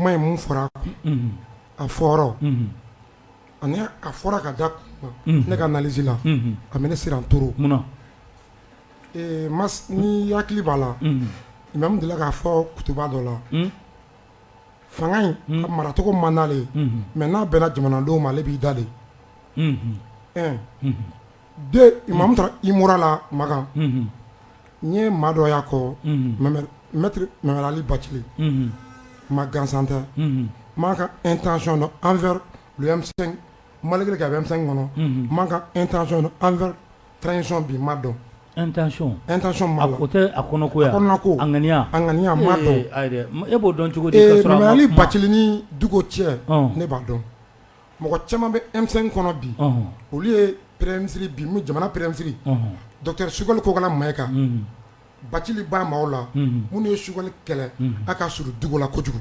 kuma ye mun fɔra a fɔra ani a fɔra ka da ne ka analyse la a bɛ ne siran toro ni hakili b'a la Imam delila k'a fɔ kutuba dɔ la fanga in a maracogo man d'ale ye mais n'a bɛnna jamanadenw ma ale b'i da de deux Imam taara Imura la Makan n ye maa dɔ y'a kɔ maître Mamɛd Ali Bacili ma gansan tɛ m'a ka intention dɔn envers le M5 malgré que a bɛ M5 kɔnɔ m'a ka intention dɔn envers transition bi ma dɔn intention ma la o tɛ a kɔnɔko ya a ŋaniya ma dɔn e b'o dɔn cogo di ka sɔrɔ Mamɛd Ali Bacili ni Dugo cɛ ne b'a dɔn mɔgɔ caman bɛ M5 kɔnɔ bi olu ye premier ministre bi mun jamana premier ministre docteur Sugoli Kokala Mayiga Bacili b'a maaw la minnu ye Sugoli kɛlɛ a ka surun Dugo la kojugu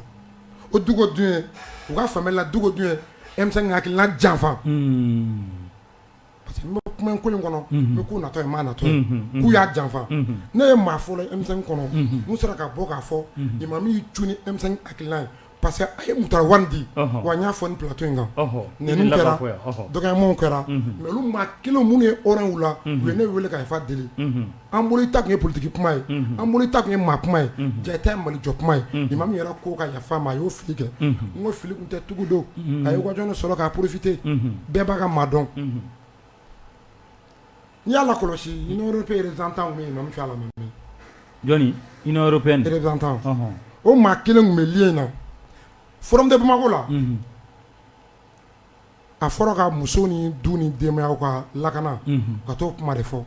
o Dugo dun ye u ka faamuyali la Dugo dun ye M5 hakilina janfa parce que n bɛ kuma in ko in kɔnɔ n bɛ k'u natɔ ye maa natɔ ye k'u y'a janfa ne ye maa fɔlɔ ye M5 kɔnɔ mun sera ka bɔ k'a fɔ Imam y'i cun ni M5 hakilina ye parce que a ye Mutara Wani di wa n y'a fɔ ni plateau in kan nɛniw kɛra dɔgɔyamaw kɛra mais olu maa kelen minnu ye orange la u ye ne wele k'a fa deli an bolo i ta tun ye politique kuma ye an bolo i ta tun ye maa kuma ye ja ta ye malijɔ kuma ye Imam yɛrɛ ko ka yafa ma a y'o fili kɛ n ko fili tun tɛ tugu don a ye occasion sɔrɔ k'a profiter bɛɛ b'a ka maa dɔn n'i y'a lakɔlɔsi Union européenne représentant tun bɛ Imam fɛ a la jɔnni Union européenne représentant o maa kelen tun bɛ lieu in na Forum de Bamako la a fɔra ka muso ni du ni denbayaw ka lakana ka t'o kuma de fɔ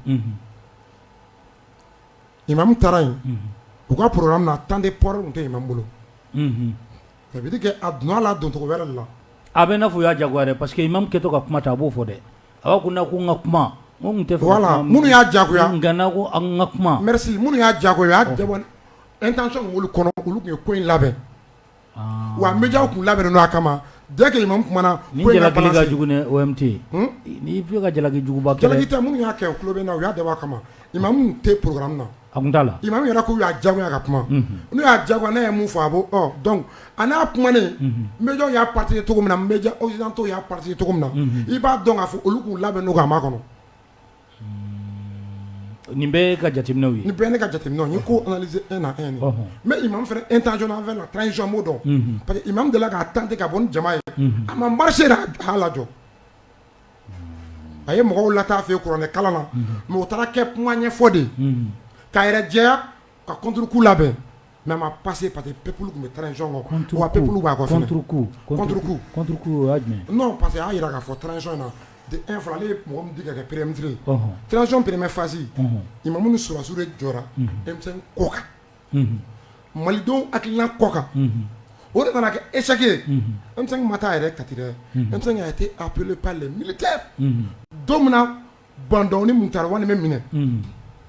Imam taara yen u ka programme na temps de port tun tɛ Imam bolo ça veut dire que a donna la doncogo wɛrɛ de la a bɛ n'a fɔ u y'a jagoya dɛ parce que Imam kɛtɔ ka kuma ta a b'o fɔ dɛ a b'a ko na ko n ka kuma n ko n tɛ fɛ voilà minnu y'a jagoya nka n'a ko n ka kuma merci minnu y'a jagoya o y'a dabɔ intention min b'olu kɔnɔ olu tun ye ko in labɛn wa médiaw tun labɛnnen don a kama dès que Imam kumana ni jalaki ka jugu ni OMT ni fi ka jalaki juguba kɛlɛ jalaki tɛ minnu y'a kɛ o tulo bɛ na u y'a dabɔ a kama Imam tɛ programme na a kun t'a la Imam yɛrɛ ko y'a jagoya ka kuma n'u y'a jagoya ne ye mun fɔ a b'o donc a n'a kumanen médiaw y'a partagé cogo min na médias occidentaux y'a partagé cogo min na i b'a dɔn k'a fɔ olu k'u labɛn n'o k'a makɔnɔ nin bɛɛ ka jateminɛw ye nin bɛɛ ne ka jateminɛw ye ko analyser un à un mais Imam fɛnɛ intention envers la transition m'o dɔn parce que Imam delila k'a tenter ka bɔ ni jama ye a ma marché a y'a lajɔ a ye mɔgɔw lataa fɛ kuranɛ kalan na mais o taara kɛ kuma ɲɛfɔ de k'a yɛrɛ jɛya ka contre coup labɛn mais a ma passé parce que peuple tun bɛ transition kɔ wa peuple b'a kɔ fɛnɛ contre coup o y'a jumɛn non parce que a y'a yira k'a fɔ transition in na de un fɔlɔ ale ye mɔgɔ min di ka kɛ premier ministre ye transition première phase Imam ni sɔrɔsiw de jɔra M5 kɔ kan malidenw hakilina kɔ kan o de nana kɛ échec ye M5 ma taa a yɛrɛ kati dɛ M5 a été appelé par les militaires don min na Bandɔn ni Mutara Wani bɛ minɛ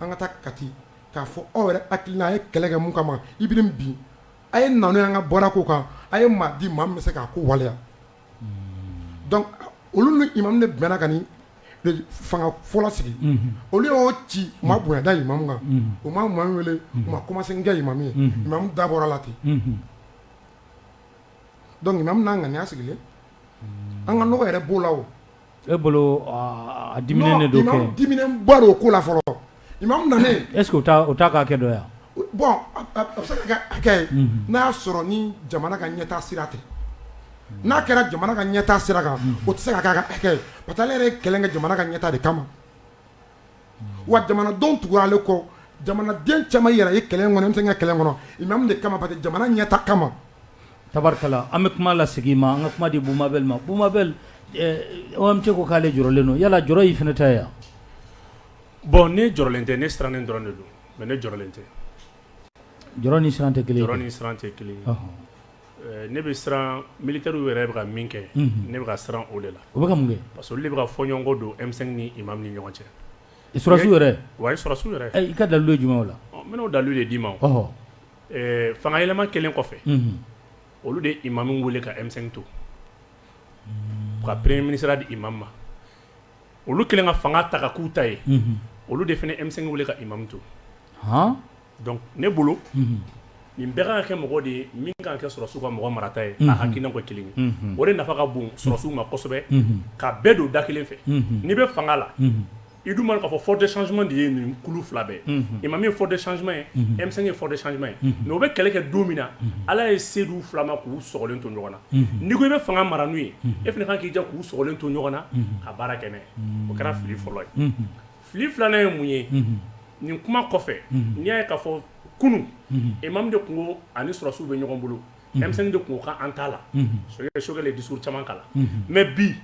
an ka taa kati k'a fɔ aw yɛrɛ hakilina a ye kɛlɛ kɛ mun kama Ibirim bi a ye na n'o ye an ka bɔra ko kan a ye maa di maa min bɛ se k'a ko waleya donc olu ni Imam de bɛnna ka ni fanga fɔlɔ sigi olu y'o ci u ma bonya da Imam kan u ma Imam wele u ma commencé n kɛ Imam ye Imam da bɔra la ten donc Imam n'a ŋaniya sigilen an ka nɔgɔ yɛrɛ b'o la o e bolo a diminen de do kɛ Imam diminen ba do ko la fɔlɔ Imam nanen est-ce que o t'a ka kɛ dɔ ya bon a bɛ se ka kɛ hakɛ ye n'a y'a sɔrɔ ni jamana ka ɲɛtaa sira tɛ n'a kɛra jamana ka ɲɛtaa sira kan o tɛ se ka kɛ a ka hakɛ ye parce que ale yɛrɛ ye kɛlɛ kɛ jamana ka ɲɛtaa de kama wa jamanadenw tugura ale kɔ jamanaden caman yɛrɛ ye kɛlɛ in kɔnɔ M5 ka kɛlɛ in kɔnɔ Imam de kama parce que jamana ɲɛtaa kama tabarikala an bɛ kuma lasegin ma an ka kuma di Bumabel ma Bumabel OMT ko k'ale jɔrɔlen don yala jɔrɔ y'i fɛnɛ ta ye wa bon ne jɔrɔlen tɛ ne sirannen dɔrɔn de don mais ne jɔrɔlen tɛ jɔrɔ ni siran tɛ kelen ye jɔrɔ ni siran tɛ kelen ye ne bɛ siran militaires yɛrɛ bɛ ka min kɛ ne bɛ ka siran o de la o bɛ ka mun kɛ parce que olu de bɛ ka fɔɲɔgɔnkɔ don M5 ni Imam ni ɲɔgɔn cɛ surasiw yɛrɛ wa surasiw yɛrɛ i ka dalilu ye jumɛn o la n bɛn'o dalilu de d'i ma fanga yɛlɛma kelen kɔfɛ olu de Imam wele ka M5 to ka premier ministre di Imam ma olu kelen ka fanga ta ka k'u ta ye olu de fɛnɛ M5 wele ka Imam to donc ne bolo nin bɛɛ kan ka kɛ mɔgɔ de ye min kan ka kɛ sɔrɔsiw ka mɔgɔ marata ye a hakilina ko kelen ye o de nafa ka bon sɔrɔsiw ma kosɛbɛ ka bɛɛ don da kelen fɛ n'i bɛ fanga la i dun man k'a fɔ fort de changement de ye nin kulu fila bɛɛ imam ye fort de changement ye M5 ye fort de changement ye mais o bɛ kɛlɛ kɛ don min na ala ye se d'u fila ma k'u sɔgɔlen to ɲɔgɔn na n'i ko i bɛ fanga mara n'u ye e fana kan k'i jija k'u sɔgɔlen to ɲɔgɔn na ka baara kɛ n'a ye o kɛra fili fɔlɔ ye fili filanan ye mun ye nin kuma kɔfɛ n'i y'a ye k'a fɔ kunu imam de tun ko ani sɔrɔsiw bɛ ɲɔgɔn bolo M5 de tun ko k'an t'a la Sogɛl ye discours caman k'a la mais bi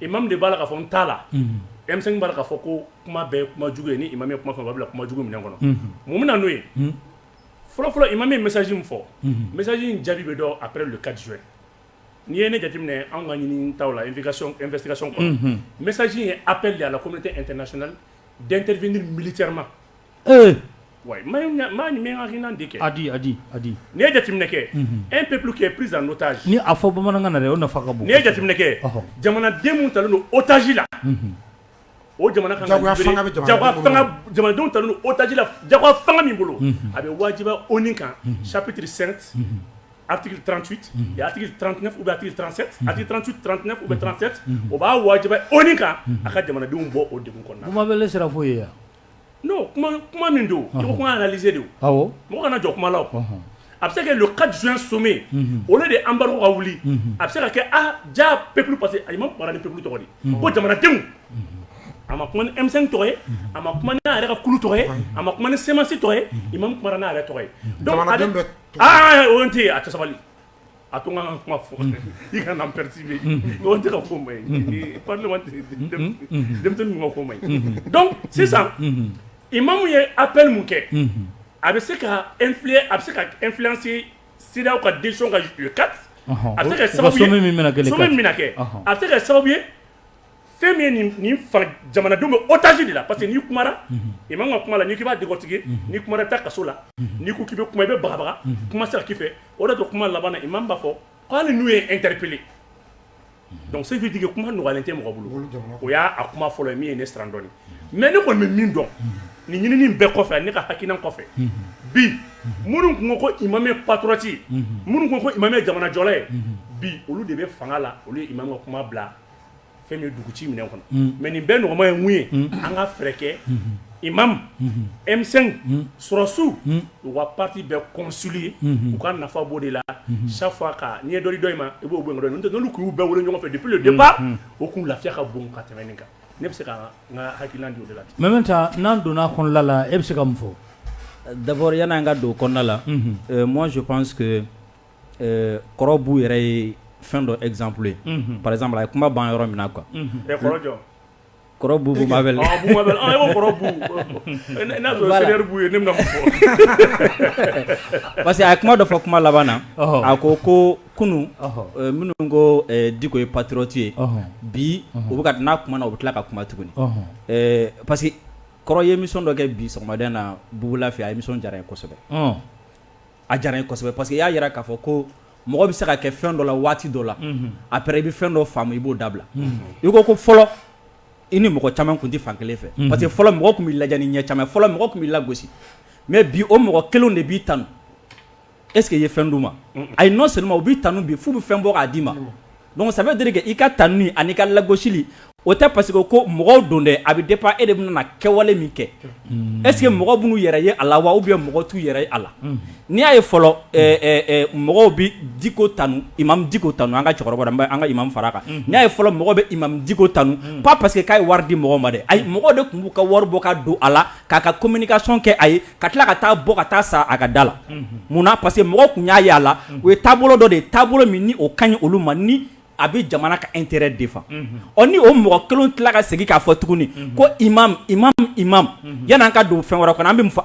imam de b'a la k'a fɔ n t'a la M5 b'a la k'a fɔ ko kuma bɛɛ ye kuma jugu ye ni imam ye kuma fɔ a b'a bila kuma jugu minɛn kɔnɔ mun bɛna n'o ye fɔlɔ imam ye message min fɔ message in jaabi bɛ dɔn après le 4 juin n'i ye ne jateminɛ anw ka ɲini taw la investigation kɔnɔ message in ye appel de à la communauté internationale d'intervenir militairement ouais maa ni min hakilina de kɛ adi n'i ye jateminɛ kɛ un peuple qui est pris en otage ni a fɔ bamanankan na dɛ o nafa ka bon n'i ye jateminɛ kɛ jamanaden mun talen don otage la o jamana kan ka jamanadenw talen don otage la jagoya fanga min bolo a bɛ wajiba ONU kan chapitre 5 article 38 et article 39 ou bien article 37 article 38 39 ou bien 37 o b'a wajiba ONU kan a ka jamanadenw bɔ o degun kɔnɔna kuma bɛ sera fo ye non kuma min don i ko kuma analyser de awɔ mɔgɔ kana jɔ kuma la a bɛ se ka kɛ le 4 juin sommet olu de embargo ka wuli a bɛ se ka kɛ ja peuple parce que a ma kumara ni peuple tɔgɔ de ko jamanadenw a ma kuma ni M5 tɔgɔ ye a ma kuma ni a yɛrɛ ka kulu tɔgɔ ye a ma kuma ni CEMAC tɔgɔ ye i ma kumara n'a yɛrɛ tɔgɔ ye donc o tɛ yen a tɛ sabali a to n ka kuma fɔ i ka na n perturber o tɛ ka ko ma ye parlement denmisɛnnin ka ko ma ye donc sisan imam ye appel mun kɛ a bɛ se ka influencer CEDEAO ka décision ka le 4 a bɛ se ka sababu ye sommet min bɛna kɛ a bɛ se ka sababu ye fɛn min ye nin fara jamanadenw bɛ otage de la parce que n'i kumara imam ka kuma la n'i k'i b'a décortiquer n'i kumara taa kaso la n'i ko k'i bɛ kuma i bɛ bagabaga kuma se ka k'i fɛ o de to kuma laban na imam b'a fɔ ko hali n'u ye interpellé donc ça veut dire que kuma nɔgɔyalen tɛ mɔgɔ bolo o y'a kuma fɔlɔ ye min ye ne siran dɔɔnin mais ne kɔni bɛ min dɔn nin ɲinini bɛɛ kɔfɛ ne ka hakilina kɔfɛ bi minnu kun ko imam ye patriote ye minnu kun ko imam ye jamanajɔla ye bi olu de bɛ fanga la olu ye imam ka kuma bila fɛn min ye duguci minɛn kɔnɔ mais nin bɛɛ nɔgɔma ye mun ye an ka fɛɛrɛ kɛ imam M5 sɔrɔsiw u ka parti bɛɛ concilier u ka nafa b'o de la chaque fois ka n'i ye dɔ di dɔ in ma i b'o bɔ yen nɔ n'olu kun y'u bɛɛ wele ɲɔgɔn fɛ depuis le départ o kun lafiya ka bon ka tɛmɛ nin kan ne bɛ se ka n ka hakilina di o de la. mais maintenant n'an donna kɔnɔna la e bɛ se ka mun fɔ. d'abord yan'an ka don kɔnɔna la moi je pense que kɔrɔ b'u yɛrɛ ye fɛn dɔ exemple ye par exemple a ye kuma ban yɔrɔ min na quoi. kɔrɔ jɔ. kɔrɔ bu Bumabel. Bumabel e ko kɔrɔ bu n'a sɔrɔ sɛnɛri bu ye ne bɛna mun fɔ. parce que a ye kuma dɔ fɔ kuma laban na a ko kunu minnu ko Diko ye patriote ye bi u bɛ ka n'a kuma na u bɛ tila ka kuma tuguni parce que kɔrɔ ye émission dɔ kɛ bi sɔgɔmaden na Bubula fɛ a émission diyara n ye kosɛbɛ a diyara n ye kosɛbɛ parce que i y'a jira k'a fɔ ko mɔgɔ bɛ se ka kɛ fɛn dɔ la waati dɔ la après i bɛ fɛn dɔ faamu i b'o dabila i ko fɔlɔ i ni mɔgɔ caman kun tɛ fan kelen fɛ parce que fɔlɔ mɔgɔ kun b'i lajɛ ni ɲɛ caman fɔlɔ mɔgɔ kun b'i lagosi mais bi o mɔgɔ kelenw de b'i tanu est ce que i ye fɛn d'u ma ayi non seulement u b'i tanu bi f'u bɛ fɛn bɔ k'a d'i ma donc ça veut dire que i ka tanu ani ka lagosili o tɛ parce que ko mɔgɔw don dɛ a bɛ dépend e de bɛna na kɛwale min kɛ est ce que mɔgɔw b'u yɛrɛ ye a la wa ou bien mɔgɔ t'u yɛrɛ ye a la n'i y'a ye fɔlɔ mɔgɔw bɛ Diko tanu imam Diko tanu an ka cɛkɔrɔba an ka imam fara kan n'i y'a ye fɔlɔ mɔgɔw bɛ imam Diko tanu pas parce que k'a ye wari di mɔgɔw ma dɛ ayi mɔgɔw de tun b'u ka wari bɔ ka don a la k'a ka communication kɛ a ye ka tila ka taa bɔ ka taa sa a ka da la munna parce que mɔgɔw tun y'a ye a la o ye taabolo dɔ de ye taabolo min ni o ka ɲi olu ma ni a bɛ jamana ka intérêt défend ni o mɔgɔ kelen tila ka segin k'a fɔ tuguni ko imam yan'an ka don fɛn wɛrɛ kɔnɔ an bɛ mun fɔ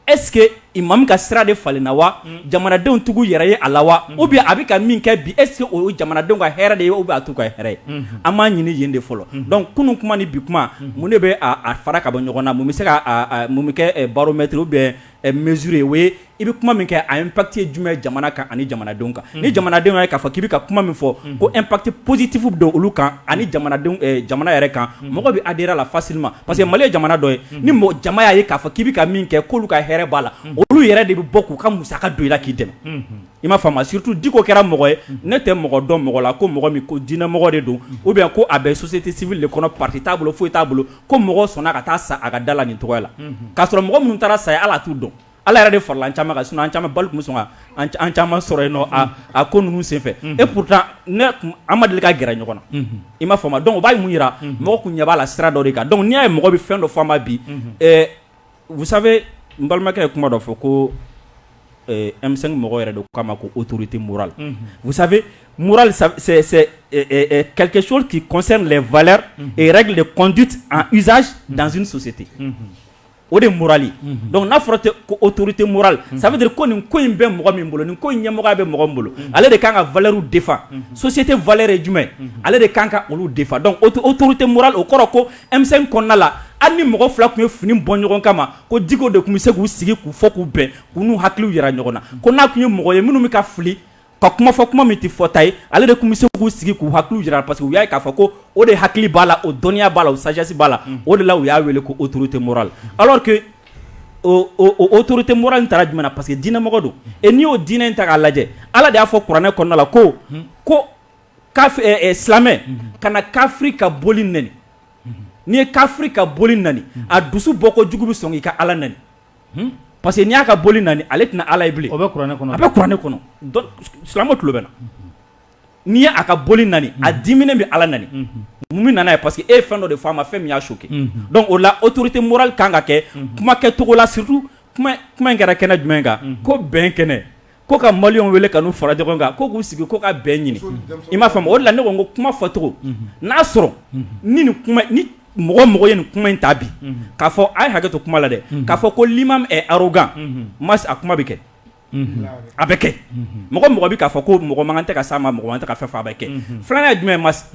est ce que imam ka sira de falenna wa jamanadenw tugu yɛrɛ ye a la wa ou bien a bɛ ka min kɛ bi est ce que o jamanadenw ka hɛrɛ de ye ou bien a t'u ka hɛrɛ ye an b'a ɲini yen de fɔlɔ donc kunun kuma ni bi kuma mun de bɛ a fara ka bɔ ɲɔgɔn na mun bɛ se ka mun bɛ kɛ baromètre ou bien mesure ye o ye i bɛ kuma min kɛ a impact ye jumɛn jamana kan ani jamanadenw kan ni jamanadenw ye k'a fɔ k'i bɛ ka kuma min fɔ ko impact positif bɛ don olu kan ani jamana yɛrɛ kan mɔgɔ bɛ adhérer la facilement parce que Mali ye jamana dɔ ye ni jama y'a ye k'a fɔ k'i bɛ ka min kɛ k'olu ka hɛrɛ b'a la olu yɛrɛ de bɛ bɔ k'u ka musaka don i la k'i dɛmɛ i m'a faamu surtout Diko kɛra mɔgɔ ye ne tɛ mɔgɔ dɔn mɔgɔ la ko mɔgɔ min ko diinɛmɔgɔ de don ou bien ko a bɛ société civile de kɔnɔ parti t'a bolo foyi t'a bolo ko mɔgɔ sɔnna ka taa sa a ka da la nin tɔgɔ la k'a sɔrɔ mɔgɔ minnu taara sa ye ala t'u dɔn ala yɛrɛ de farala an caman kan sinon an caman balo tun bɛ sɔn ka an caman sɔrɔ yen nɔ a ko ninnu senfɛ et pourtant an ma deli ka gɛrɛ ɲɔgɔn na i m'a faamu donc o b'a mun yira mɔgɔ kun ɲɛ b'a la sira dɔ de kan donc n'i y'a ye mɔgɔ bɛ fɛn dɔ fɔ an ma bi vous savez n balimakɛ ye kuma dɔ fɔ ko M5 mɔgɔ yɛrɛ de k'a ma ko autorité morale vous savez morale c'est quelque chose qui concerne les valeurs et règles de conduite en usage dans une société o de morale donc n'a fɔra ko autorité morale ça veut dire ko nin ko in bɛ mɔgɔ min bolo nin ko in ɲɛmɔgɔya bɛ mɔgɔ min bolo ale de kan ka valeur défend société valeur ye jumɛn ale de kan ka olu défend donc autorité morale o kɔrɔ ko M5 kɔnɔna la hali ni mɔgɔ fila tun ye fini bɔ ɲɔgɔn kama ko Diko de tun bɛ se k'u sigi k'u fɔ k'u bɛn k'u n'u hakiliw yira ɲɔgɔn na ko n'a tun ye mɔgɔ ye minnu bɛ ka fili ka kuma fɔ kuma min tɛ fɔta ye ale de tun bɛ se k'u sigi k'u hakiliw yira parce que u y'a ye k'a fɔ ko o de hakili b'a la o dɔnniya b'a la o sagesse b'a la o de la u y'a wele ko autorité morale alors que o autorité morale in taara jumɛn na parce que diinɛmɔgɔ don et n'i y'o diinɛ in ta k'a lajɛ ala de y'a fɔ kuranɛ kɔnɔna la ko silamɛ kana kafiri ka boli nɛni n'i ye kafiri ka boli nani a dusu bɔ ko jugu bɛ sɔn k'i ka ala nani parce que n'i y'a ka boli nani ale tɛna ala ye bilen o bɛ kuranɛ kɔnɔ a bɛ kuranɛ kɔnɔ donc silamɛ tulo bɛ na n'i ye a ka boli nani a diminen bɛ ala nani mun min nana ye parce que e ye fɛn dɔ de fɔ a ma fɛn min y'a choqué donc o la autorité morale kan ka kɛ kuma kɛcogo la surtout kuma in kɛra kɛnɛ jumɛn kan ko bɛn kɛnɛ ko ka maliyɛnw wele ka n'u fara ɲɔgɔn kan ko k'u sigi ko ka bɛn ɲini i m'a faamu o de la ne ko n ko kuma fɔcogo n'a sɔrɔ ni mɔgɔ ye nin kuma in ta bi k'a fɔ a ye hakɛ to kuma la dɛ k'a fɔ ko l'imam est arrogant mas a kuma bɛ kɛ a bɛ kɛ mɔgɔ bɛ k'a fɔ ko mɔgɔ man kan tɛ ka s'a ma mɔgɔ man tɛ ka fɛn fɔ a bɛ kɛ filanan ye jumɛn mas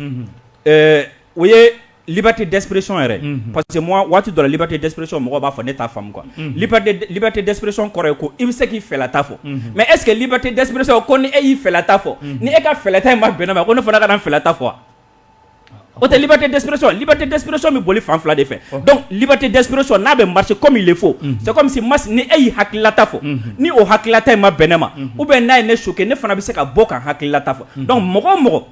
o ye liberté d'expression yɛrɛ parce que moi waati dɔ la liberté d'expression mɔgɔ b'a fɔ ne t'a faamu quoi liberté d'expression kɔrɔ ye ko i bɛ se k'i fɛlata fɔ mais est ce que liberté d'expression ko ni e y'i fɛlata fɔ ni e ka fɛlata in ma bɛn ne ma ko ne fana ka na n fɛlata fɔ o tɛ liberté d'expression bɛ boli fan fila de fɛ donc liberté d'expression n'a bɛ marcher comme il le faut c'est comme si mas ni e y'i hakililata fɔ ni o hakililata in ma bɛn ne ma ou bien n'a ye ne choqué ne fana bɛ se ka bɔ ka hakililata fɔ donc mɔgɔ o mɔgɔ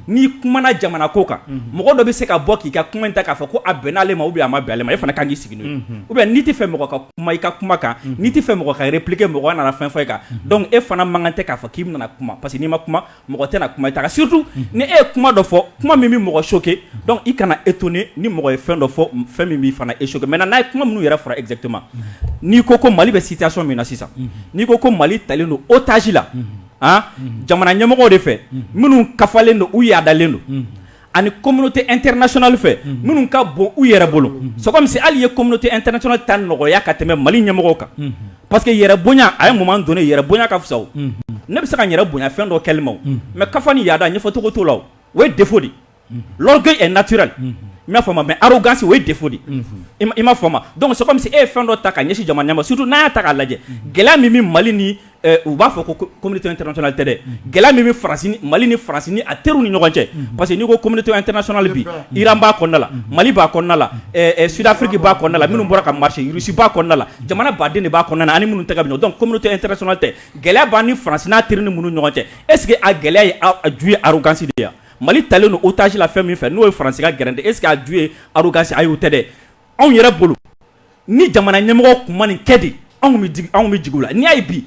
n'i kumana jamana ko kan mɔgɔ dɔ bɛ se ka bɔ k'i ka kuma in ta k'a fɔ ko a bɛnn'ale ma ou bien a ma bɛn ale ma e fana kan k'i sigi n'o ye ou bien n'i tɛ fɛ mɔgɔ ka kuma i ka kuma kan n'i tɛ fɛ mɔgɔ ka répliquer mɔgɔ nana fɛn fɔ i kan donc e fana man kan tɛ k'a fɔ k'i bɛna kuma parce que n'i ma kuma mɔgɔ tɛna kuma i ta kan surtout ni e ye kuma dɔ fɔ kuma min bɛ mɔgɔ choqué donc i kana étonné ni mɔgɔ ye fɛn dɔ fɔ fɛn min b'i fana échoqué maintenant n'a ye kuma minnu yɛrɛ fɔra exactement n'i ko Mali bɛ situation min na sisan n'i ko Mali talen don otage la jamana ɲɛmɔgɔw de fɛ minnu kafalen don u yaadalen don ani communauté internationale fɛ minnu ka bon u yɛrɛ bolo c'est comme si hali ye communauté internationale ta nɔgɔya ka tɛmɛ Mali ɲɛmɔgɔw kan parce que yɛrɛ bonya a ye moment donné yɛrɛ bonya ka fisa o ne bɛ se ka n yɛrɛ bonya fɛn dɔ kɛli ma o mais kafa ni yaada ɲɛfɔcogo t'o la o o ye défaut de l'orgueil est naturel i m'a faamu mais arrogance o ye défaut de i m'a faamu donc c'est comme si e ye fɛn dɔ ta ka ɲɛsin jamana ɲɛma surtout n'a y'a ta k'a lajɛ gɛlɛya min bɛ Mali ni u b'a fɔ ko communauté internationale tɛ dɛ gɛlɛya min bɛ Mali ni Faransi ni a teriw ni ɲɔgɔn cɛ parce que n'i ko communauté internationale bi Iran b'a kɔnɔna la Mali b'a kɔnɔna la Sud-Afrique b'a kɔnɔna la minnu bɔra ka marché Russie b'a kɔnɔna la jamana baden de b'a kɔnɔna na ani minnu tɛgɛ bɛ ɲɔgɔn donc communauté internationale tɛ gɛlɛya b'a ni Faransi n'a teri ni minnu ɲɔgɔn cɛ est ce que a gɛlɛya ye a ju ye arrogance de ye Mali talen don otage la fɛn min fɛ n'o ye Faransi ka gɛrɛn tɛ est ce que a ju ye arrogance ayi o tɛ dɛ anw yɛrɛ bolo ni jamana ɲɛmɔgɔ kun ma nin kɛ de anw bɛ jigin u la n'i y'a ye bi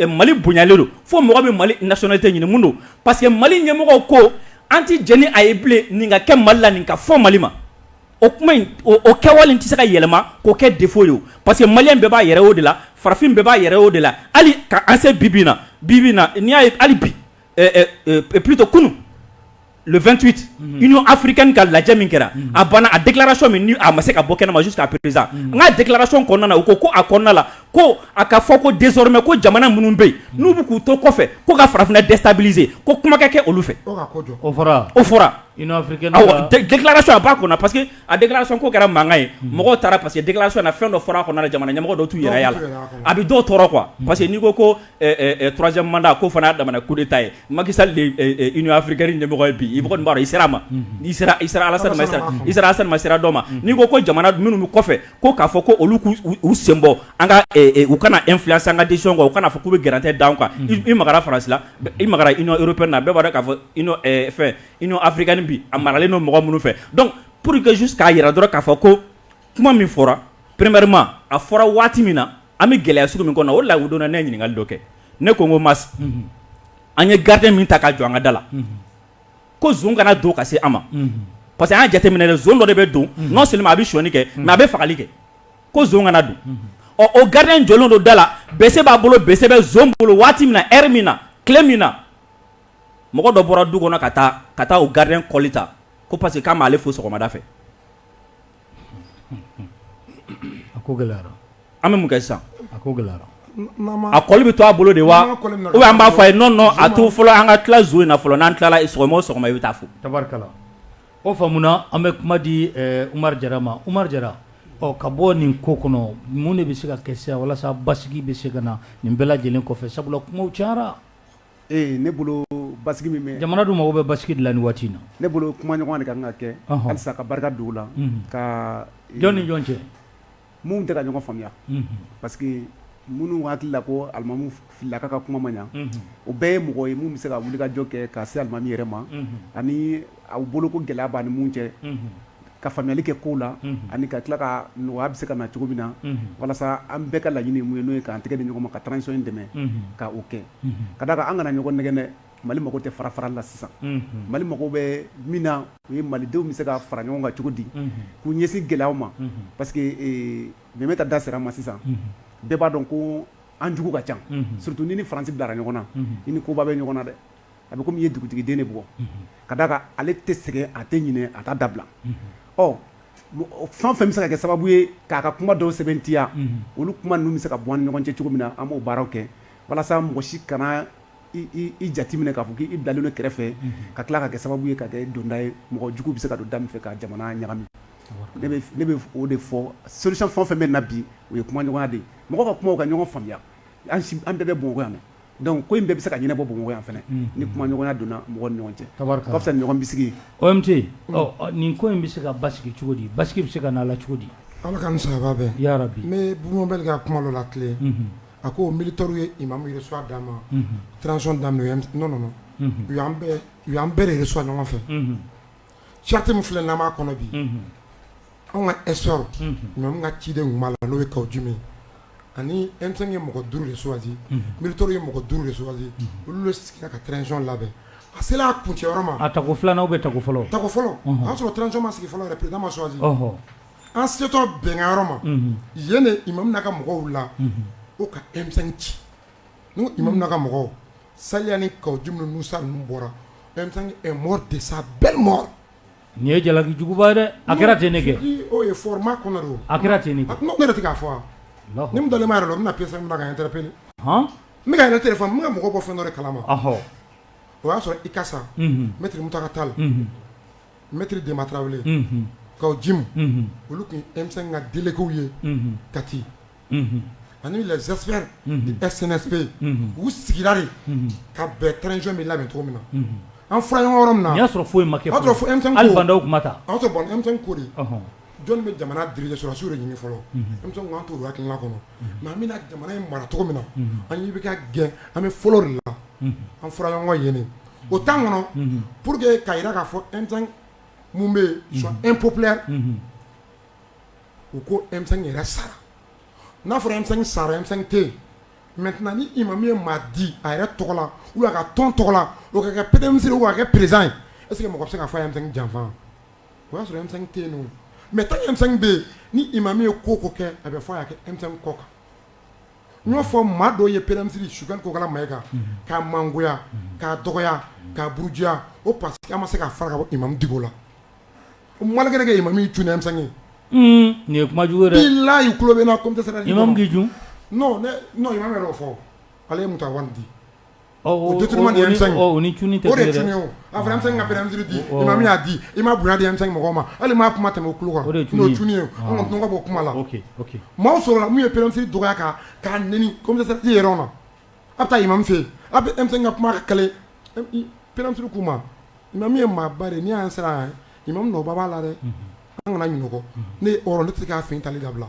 Mali bonyalen don fo mɔgɔ bɛ Mali nationalité ɲini mun don parce que Mali ɲɛmɔgɔw ko an ti jɛni a ye bilen nin ka kɛ Mali la nin ka fɔ Mali ma o kuma in o kɛwale tɛ se ka yɛlɛma k'o kɛ défaut ye o parce que maliyɛn bɛɛ b'a yɛrɛ o de la farafin bɛɛ b'a yɛrɛ o de la hali ka an se bibi na n'i y'a ye hali bi plutôt kunu le 28 Union africaine ka lajɛ min kɛra a banna a déclaration min ni a ma se ka bɔ kɛnɛma jusqu'à présent n ka déclaration kɔnɔna na u ko a kɔnɔna la ko a ka fɔ ko désormais ko jamana minnu bɛ yen n'u bɛ k'u to kɔfɛ ko ka farafinna déstabiliser ko kuma ka kɛ olu fɛ o fɔra Union africaine déclaration ba ko na parce que a déclaration ko kɛra mankan ye mɔgɔw taara parce que déclaration na fɛn dɔ fɔra kɔnɔ jamana ɲɛmɔgɔ dɔw t'u yɛrɛ yala a bɛ dɔw tɔɔrɔ quoi parce que n'i ko troisième mandat ko fana damana coup d'état ye Macky Sall de Union africaine ɲɛmɔgɔ ye bi i bɔgɔ nin b'a dɔn i sera ma i sera Alassane ma sera dɔ ma n'i ko jamana minnu bɛ kɔfɛ ko k'a fɔ ko olu k'u sen bɔ an ka u kana influence an ka décision kan u kana fɔ k'u bɛ garantie d'anw kan i magara France la i magara Union européenne na bɛɛ b'a dɔn k'a fɔ Union africaine bi a maralen no mɔgɔ minnu fɛ donc pour que juste k'a yira dɔrɔn k'a fɔ ko kuma min fɔra premièrement a fɔra waati min na an bɛ gɛlɛya sugu min kɔnɔ o de la u donna ne ye ɲininkali dɔ kɛ ne ko n ko Mas an ye gardien min ta ka jɔ an ka da la ko zone kana don ka se an ma parce que an y'a jateminɛ zone dɔ de bɛ don non seulement a bɛ sonyani kɛ mais a bɛ fagali kɛ ko zone kana don o gardien jɔlen don da la BC b'a bolo BC bɛ zone bolo waati min na heure min na tile min na mɔgɔ dɔ bɔra du kɔnɔ ka taa o gardien kɔli ta ko parce que k'a m'ale fo sɔgɔmada fɛ a ko gɛlɛyara an bɛ mun kɛ sisan a ko gɛlɛyara a kɔli bɛ to a bolo de wa ou bien an b'a fɔ a ye non a to fɔlɔ an ka tila zo in na fɔlɔ n'an tilala sɔgɔma o sɔgɔma i bɛ taa fo tabarikala o faamuna an bɛ kuma di Umar Jara ma Umar Jara ka bɔ nin ko kɔnɔ mun de bɛ se ka kɛ sisan walasa basigi bɛ se ka na nin bɛɛ lajɛlen kɔfɛ sabula kumaw cayara ne bolo basigi min bɛ jamana dun mago bɛ basigi de la nin waati in na ne bolo kuma ɲɔgɔn de kan ka kɛ halisa ka barika don o la ka jɔn ni jɔn cɛ mun tɛ ka ɲɔgɔn faamuya parce que minnu hakili la ko alimamu filila ka kuma ma ɲa o bɛɛ ye mɔgɔ ye mun bɛ se ka wuli ka jɔ kɛ ka se alimami yɛrɛ ma ani aw bolo ko gɛlɛya b'a ni mun cɛ ka faamuyali kɛ kow la ani ka tila ka nɔgɔya bɛ se ka na cogo min na walasa an bɛɛ ka laɲini mun ye n'o ye k'an tɛgɛ di ɲɔgɔn ma ka transition in dɛmɛ ka o kɛ ka d'a kan an kana ɲɔgɔn nɛgɛn dɛ Mali mago tɛ fara farali la sisan Mali mago bɛ min na o ye malidenw bɛ se ka fara ɲɔgɔn kan cogo di k'u ɲɛsin gɛlɛyaw ma parce que Mɛmɛta da sera ma sisan bɛɛ b'a dɔn ko an jugu ka ca surtout ni Faransi bilara ɲɔgɔn na i ni koba bɛ ɲɔgɔn na dɛ a bɛ komi i ye dugutigi den de bugɔ ka d'a kan ale tɛ sɛgɛn a tɛ ɲinɛ a t'a dabila fɛn fɛn bɛ se ka kɛ sababu ye k'a ka kuma dɔw sɛbɛntiya olu kuma ninnu bɛ se ka bɔ an ni ɲɔgɔn cɛ cogo min na an b'o baaraw kɛ walasa mɔgɔ si kana i jati minɛ k'a fɔ k'i bilalen don kɛrɛfɛ ka tila ka kɛ sababu ye ka kɛ donda ye mɔgɔ jugu bɛ se ka don da min fɛ ka jamana ɲagami ne bɛ o de fɔ solution fɛn fɛn bɛ na bi o ye kuma ɲɔgɔnya de ye mɔgɔ ka kumaw ka ɲɔgɔn faamuya an bɛɛ bɛ Bamakɔ yan donc ko in bɛɛ bɛ se ka ɲɛnabɔ Bamakɔ yan fɛnɛ ni kuma ɲɔgɔnya donna mɔgɔw ni ɲɔgɔn cɛ ka fisa ni ɲɔgɔn bisigi OMT nin ko in bɛ se ka basigi cogo di basigi bɛ se ka n'a la cogo di Ala ka ni sababa bɛn ya rabi n bɛ Buma Bɛli ka kuma dɔ la tile a ko militaires ye imamu reçoit d'a ma transition daminɛ non u y'an bɛɛ de reçoit ɲɔgɔn fɛ charte min filɛ n'an b'a kɔnɔ bi anw ka essor imamu ka ciden kun b'a la n'o ye Kawo Jime ani M5 ye mɔgɔ 5 de choisi militaires ye mɔgɔ 5 de choisi olu de sigira ka transition labɛn a sela a kuncɛ yɔrɔ ma a tako filanan ou bien tako fɔlɔ tako fɔlɔ o y'a sɔrɔ transition ma sigi fɔlɔ yɛrɛ président ma choisi an setɔ bɛnkan yɔrɔ ma yen de imamu n'a ka mɔgɔw wulila o ka M5 ci ni imamu n'a ka mɔgɔw Saliya ni Kawo Jime ni Nusa ninnu bɔra M5 est mort de sa belle mort. Nin ye jalaki juguba ye dɛ a kɛra ten ne kɛ o ye format kɔnɔ de o a kɛra ten ne kɛ ne yɛrɛ tɛ k'a fɔ wa ni mun dalen ma yɛrɛ la o bɛna pièce min na ka interpeller n bɛ ka yɛrɛ téléphone n bɛ ka mɔgɔ bɔ fɛn dɔ de kalama o y'a sɔrɔ Ikasa maître Moutaka Tall maître Dema Traoré Kawo Jime olu tun ye M5 ka délégués ye Kati ani les experts du SNSP u sigira de ka bɛn transition bɛ labɛn cogo min na an fɔra ɲɔgɔn yɔrɔ min na n'i y'a sɔrɔ foyi ma kɛ o y'a sɔrɔ fo M5 ko hali bandaw kun ma ta o y'a sɔrɔ bon M5 ko de jɔn bɛ jamana diriger sɔrɔsiw de ɲini fɔlɔ M5 ko an t'o hakilina kɔnɔ mais an bɛna jamana in mara cogo min na an ɲɛ bɛ ka gɛn an bɛ fɔlɔ de la an fɔra ɲɔgɔn yen o temps kɔnɔ pour que ka yira k'a fɔ M5 mun bɛ yen soit impopulaire u ko M5 yɛrɛ sara n'a fɔra M5 sara M5 tɛ yen maintenant ni imamu ye maa di a yɛrɛ tɔgɔ la ou a ka tɔn tɔgɔ la o ka kɛ premier ministre ou a ka kɛ président ye est ce que mɔgɔ bɛ se k'a fɔ a ye M5 janfa o y'a sɔrɔ M5 tɛ yen nɔ mais tant que M5 bɛ yen ni imamu ye ko o ko kɛ a bɛ fɔ a y'a kɛ M5 kɔ kan n y'o fɔ maa dɔw ye premier ministre Sukani Kokala Mayiga k'a mangoya k'a dɔgɔya k'a burujuya o parce que an ma se k'a fara ka bɔ imamu digo la o malgré que imamu y'i cun ni M5 ye. nin ye kuma jugu ye dɛ. bilahi tulo bɛ n na comme tɛ sera. imamu k'i cun. non imamu yɛrɛ y'o fɔ ale ye Mutawalli di o détournement de M5 o ni cuni tɛ o de cuni o a fɔra M5 ka premier ministre di imam y'a di i ma bonya di M5 mɔgɔw ma hali ma kuma tɛmɛ o kulo kan n'o cuni ye an ka tɔn ka bɔ kuma la maaw sɔrɔla mun ye premier ministre dɔgɔya k'a neni commissaire yɛrɛ na a bɛ taa imam fɛ yen a bɛ M5 ka kuma ka kale premier ministre k'u ma imam ye maaba de n'i y'an sera imam nɔba b'a la dɛ an kana ɲinɔgɔ ne ye hɔrɔn ne tɛ se k'a fin tali dabila